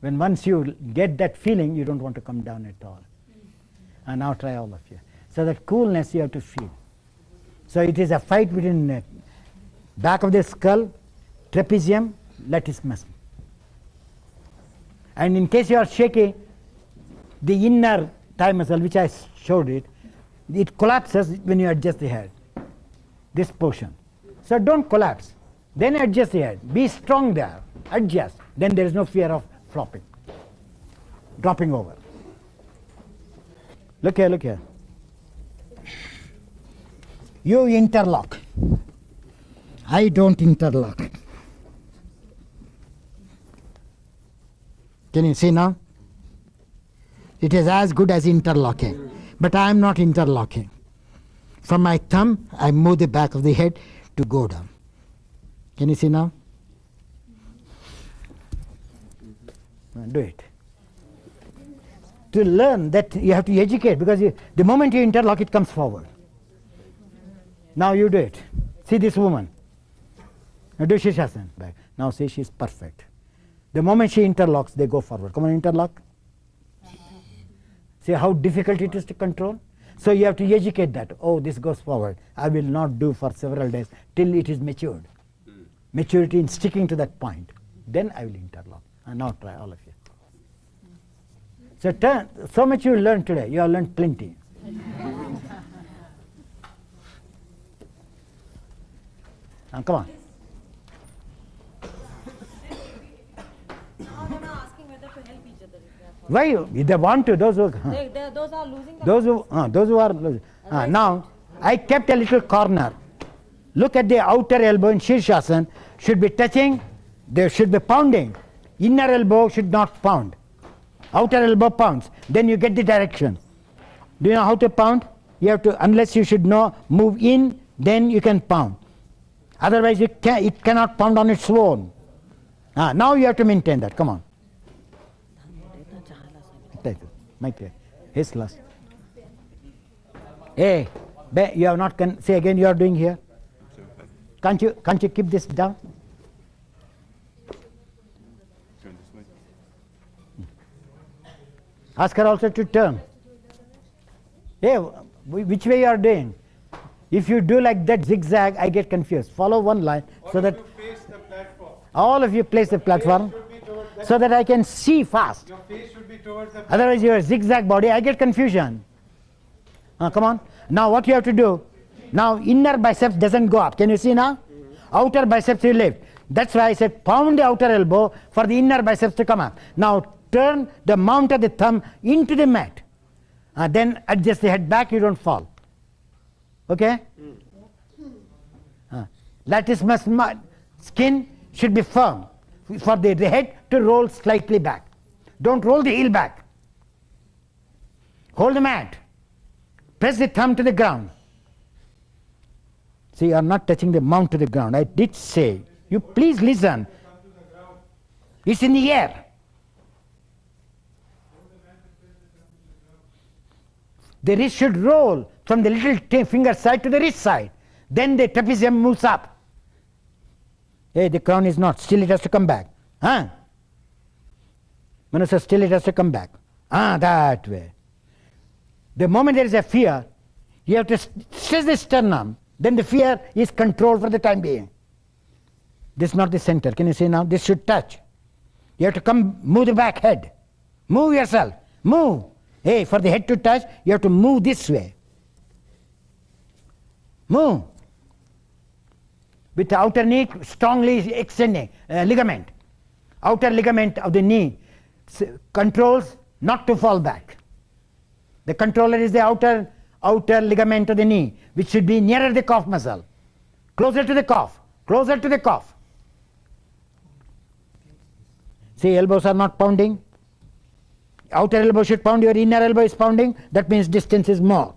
When once you get that feeling, you don't want to come down at all. And now try all of you. So that coolness you have to feel. So it is a fight between the back of the skull, trapezium, lattice muscle. And in case you are shaky, the inner thigh muscle, which I showed it collapses when you adjust the head. This portion. So don't collapse. Then adjust the head. Be strong there. Adjust. Then there is no fear of flopping, dropping over. Look here. You interlock. I don't interlock. Can you see now? It is as good as interlocking. But I am not interlocking. From my thumb, I move the back of the head to go down. Can you see now? Do it. To learn that you have to educate, because the moment you interlock, it comes forward. Now you do it. See this woman. Now do Shirshasana back. Now see, she is perfect. The moment she interlocks, they go forward. Come on, interlock. See how difficult it is to control? So you have to educate that. Oh, this goes forward. I will not do for several days till it is matured. Maturity in sticking to that point. Then I will interlock. And now try, all of you. So much you learned today. You have learned plenty. Now come on. They're not asking whether to help each other. Why? If they want to, those who... Those are losing the Those who are losing. Now, I kept a little corner. Look at the outer elbow in Shirshasana. Should be touching, there should be pounding. Inner elbow should not pound. Outer elbow pounds. Then you get the direction. Do you know how to pound? You have to, unless you should know, move in, then you can pound. Otherwise, it cannot pound on its own. Now you have to maintain that. Come on. His loss. Hey, you have not say again. You are doing here. Can't you keep this down? Turn this way. Ask her also to turn. Hey, which way you are doing? If you do like that zigzag, I get confused. Follow one line so that Face the platform. all of you place the platform so that I can see fast. Your face should be towards the Otherwise, your zigzag body, I get confusion. Come on. Now, what you have to do? Now, inner biceps doesn't go up. Can you see now? Outer biceps you lift. That's why I said pound the outer elbow for the inner biceps to come up. Now, turn the mount of the thumb into the mat. Then adjust the head back, you don't fall. Okay? Lattice skin should be firm for the head to roll slightly back. Don't roll the heel back. Hold the mat. Press the thumb to the ground. See, you are not touching the mount to the ground. I did say, you please listen. It's in the air. The wrist should roll from the little finger side to the wrist side. Then the trapezium moves up. Hey, the crown is not. Still it has to come back. Manasa, still it has to come back. That way. The moment there is a fear, you have to stretch the sternum. Then the fear is controlled for the time being. This is not the center. Can you see now? This should touch. You have to move the back head. Move yourself. Move. Hey, for the head to touch, you have to move this way. Move. With the outer knee strongly extending, ligament. Outer ligament of the knee controls not to fall back. The controller is the outer ligament of the knee, which should be nearer the calf muscle. Closer to the calf. Closer to the calf. See, elbows are not pounding. Outer elbow should pound, your inner elbow is pounding. That means distance is more.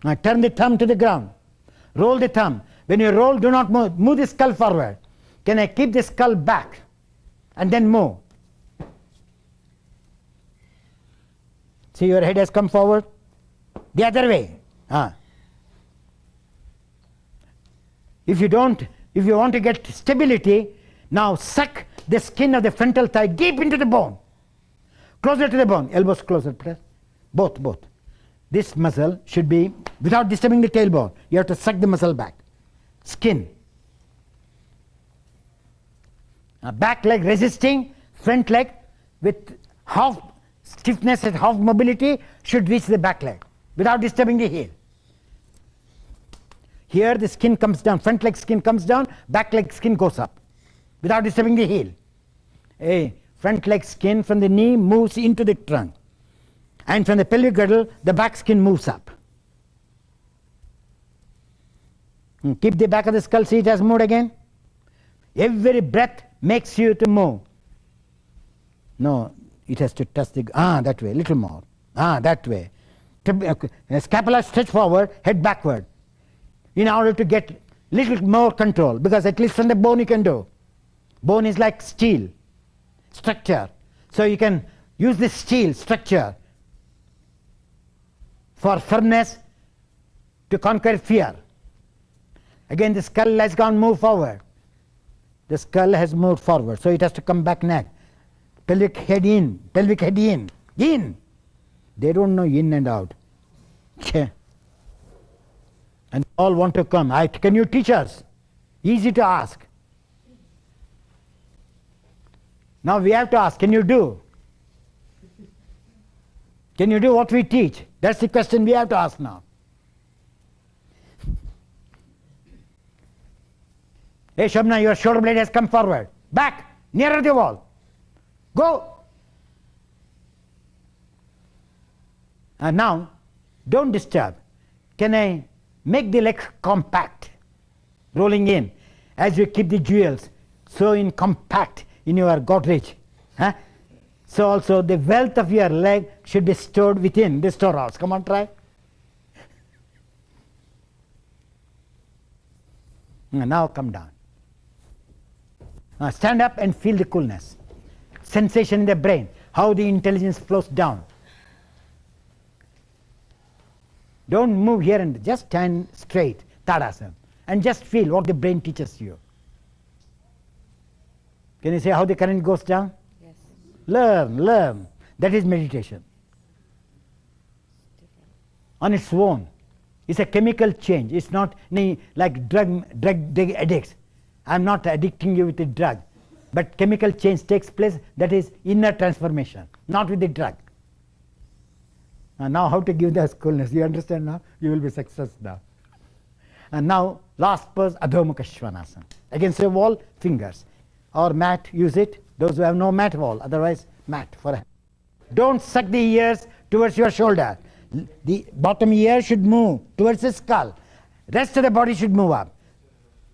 Now turn the thumb to the ground. Roll the thumb. When you roll, do not move. Move the skull forward. Can I keep the skull back and then move? See, your head has come forward. The other way. If you want to get stability, now suck the skin of the frontal thigh deep into the bone. Closer to the bone. Elbows closer, press. Both. This muscle should be, without disturbing the tailbone, you have to suck the muscle back. Skin. Back leg resisting, front leg with half stiffness and half mobility should reach the back leg without disturbing the heel. Here the skin comes down, front leg skin comes down, back leg skin goes up without disturbing the heel. Front leg skin from the knee moves into the trunk, and from the pelvic girdle the back skin moves up. Keep the back of the skull, see it has moved again. Every breath makes you to move. No, it has to touch the, that way, little more. That way. Scapula stretch forward, head backward, in order to get little more control, because at least from the bone you can do. Bone is like steel structure, so you can use this steel structure for firmness to conquer fear. Again, the skull has gone move forward. The skull has moved forward, so it has to come back neck. Pelvic head in, pelvic head in. They don't know in and out. And all want to come. Can you teach us? Easy to ask. Now we have to ask, can you do? Can you do what we teach? That's the question we have to ask now. Hey Shabna, your shoulder blade has come forward. Back, nearer the wall. Go. And now, don't disturb. Can I make the legs compact, rolling in, as you keep the jewels so in compact in your Godrej. So also the wealth of your leg should be stored within the storehouse. Come on, try. Now come down. Stand up and feel the coolness. Sensation in the brain. how the intelligence flows down. Don't move here and just stand straight, Tadasana, and just feel what the brain teaches you. Can you see how the current goes down? Yes. Learn. That is meditation. On its own. It's a chemical change. It's not like drug addicts. I'm not addicting you with the drug. But chemical change takes place, that is inner transformation, not with the drug. And now how to give the coolness, you understand now? You will be successful now. And now last pose, Adho Mukha Svanasana. Against a wall, fingers. Or mat, use it. Those who have no mat wall, otherwise mat for a. Don't suck the ears towards your shoulder. The bottom ear should move towards the skull. Rest of the body should move up.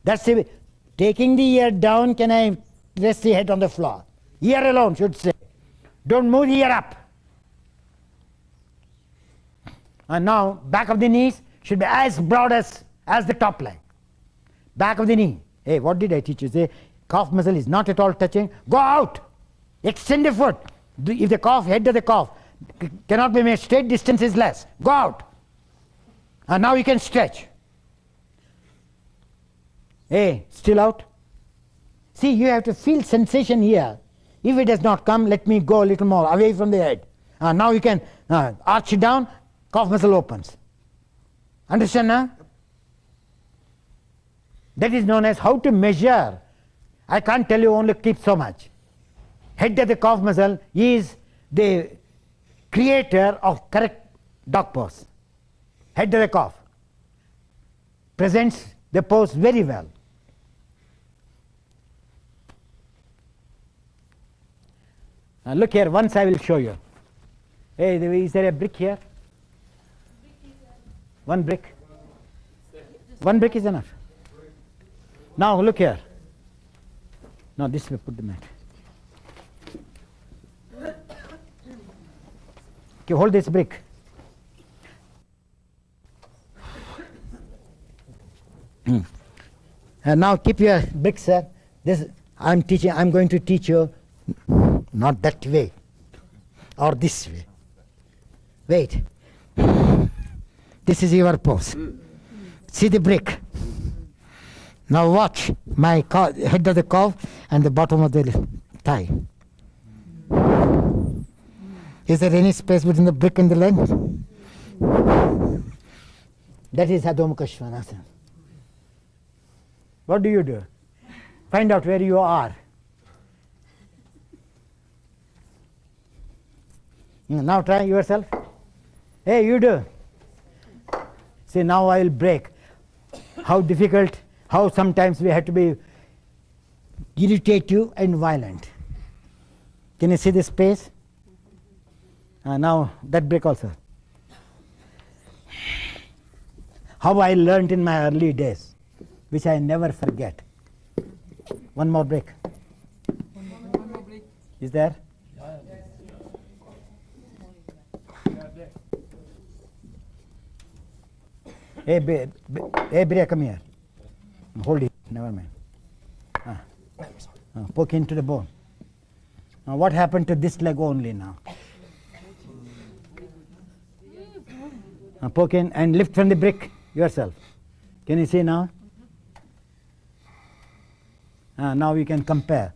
That's it. Taking the ear down, can I rest the head on the floor? Ear alone should stay. Don't move the ear up. And now back of the knees should be as broad as the top leg. Back of the knee. Hey, what did I teach you? Say calf muscle is not at all touching. Go out. Extend the foot. If the calf, head of the calf cannot be made straight, distance is less. Go out. And now you can stretch. Hey, still out. See, you have to feel sensation here. If it does not come, let me go a little more away from the head. Now you can arch it down, calf muscle opens. Understand now? That is known as how to measure. I can't tell you only keep so much. Head of the calf muscle is the creator of correct dog pose. Head of the calf presents the pose very well. Now look here, once I will show you. Hey, is there a brick here? One brick. One brick is enough. Now look here. Now this way, put the mat. Okay, hold this brick. And now keep your bricks, sir. This I'm going to teach you not that way or this way. Wait. This is your pose. See the brick. Now watch my head of the calf and the bottom of the thigh. Is there any space between the brick and the leg? That is Adho Mukha Svanasana. What do you do? Find out where you are. Now try yourself. Hey, you do. See, now I will break. How difficult, how sometimes we have to be irritative and violent. Can you see the space? Now that break also. How I learned in my early days, which I never forget. One more break. Is there? Hey, Bria, come here. Hold it. Never mind. Poke into the bone. Now, what happened to this leg only now? Poke in and lift from the brick yourself. Can you see now? Now we can compare.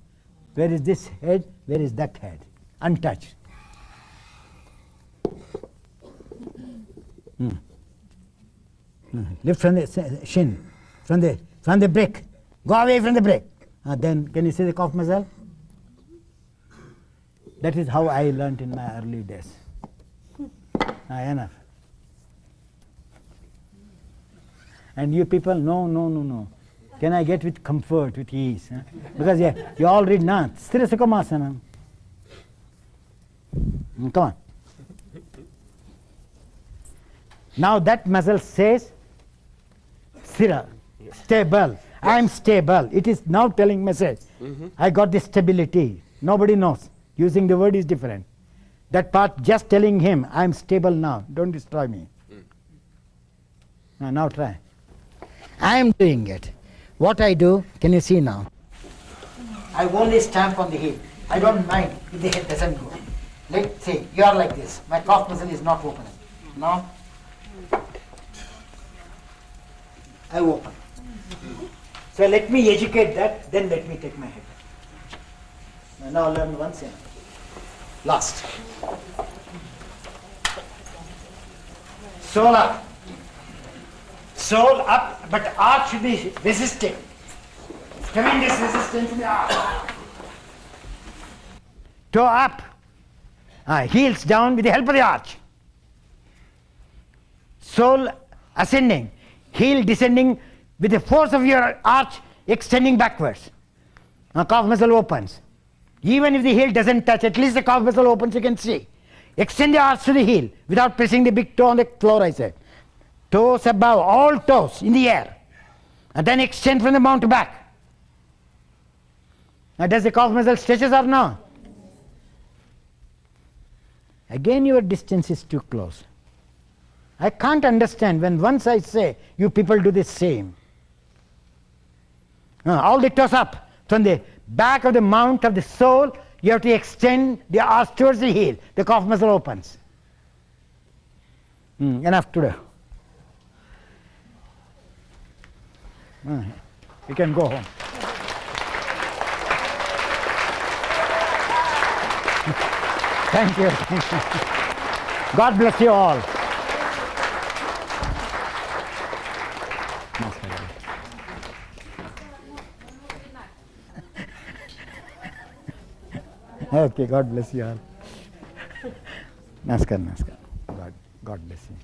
Where is this head? Where is that head? Untouched. Lift from the shin, from the brick. Go away from the brick. Then can you see the calf muscle? That is how I learnt in my early days. Enough. And you people, no. Can I get with comfort, with ease? Because you all read na. Sthira Sukhamasana. Come on. Now that muscle says, Sthira, stable. I am stable. It is now telling message. I got this stability. Nobody knows. Using the word is different. That part just telling him, I am stable now. Don't destroy me. Now try. I am doing it. What I do, can you see now? I only stamp on the hip. I don't mind if the head doesn't go. Let's say you are like this. My calf muscle is not opening. Now I open. So let me educate that, then let me take my head. Now learn once and last. Soul up. Soul up, but arch should be resisting. Tremendous resistance in the arch. Toe up. Heels down with the help of the arch. Soul ascending. Heel descending with the force of your arch extending backwards. Now calf muscle opens. Even if the heel doesn't touch, at least the calf muscle opens, you can see. Extend the arch to the heel without pressing the big toe on the floor, I said. Toes above, all toes in the air. And then extend from the mount back. Now does the calf muscle stretches or no? Again your distance is too close. I can't understand when once I say you people do the same. All the toes up from the back of the mount of the sole, you have to extend the arch towards the heel. The calf muscle opens. Enough to do. You can go home. Thank you. God bless you all. Okay, God bless you all. Namaskar, namaskar. God bless you.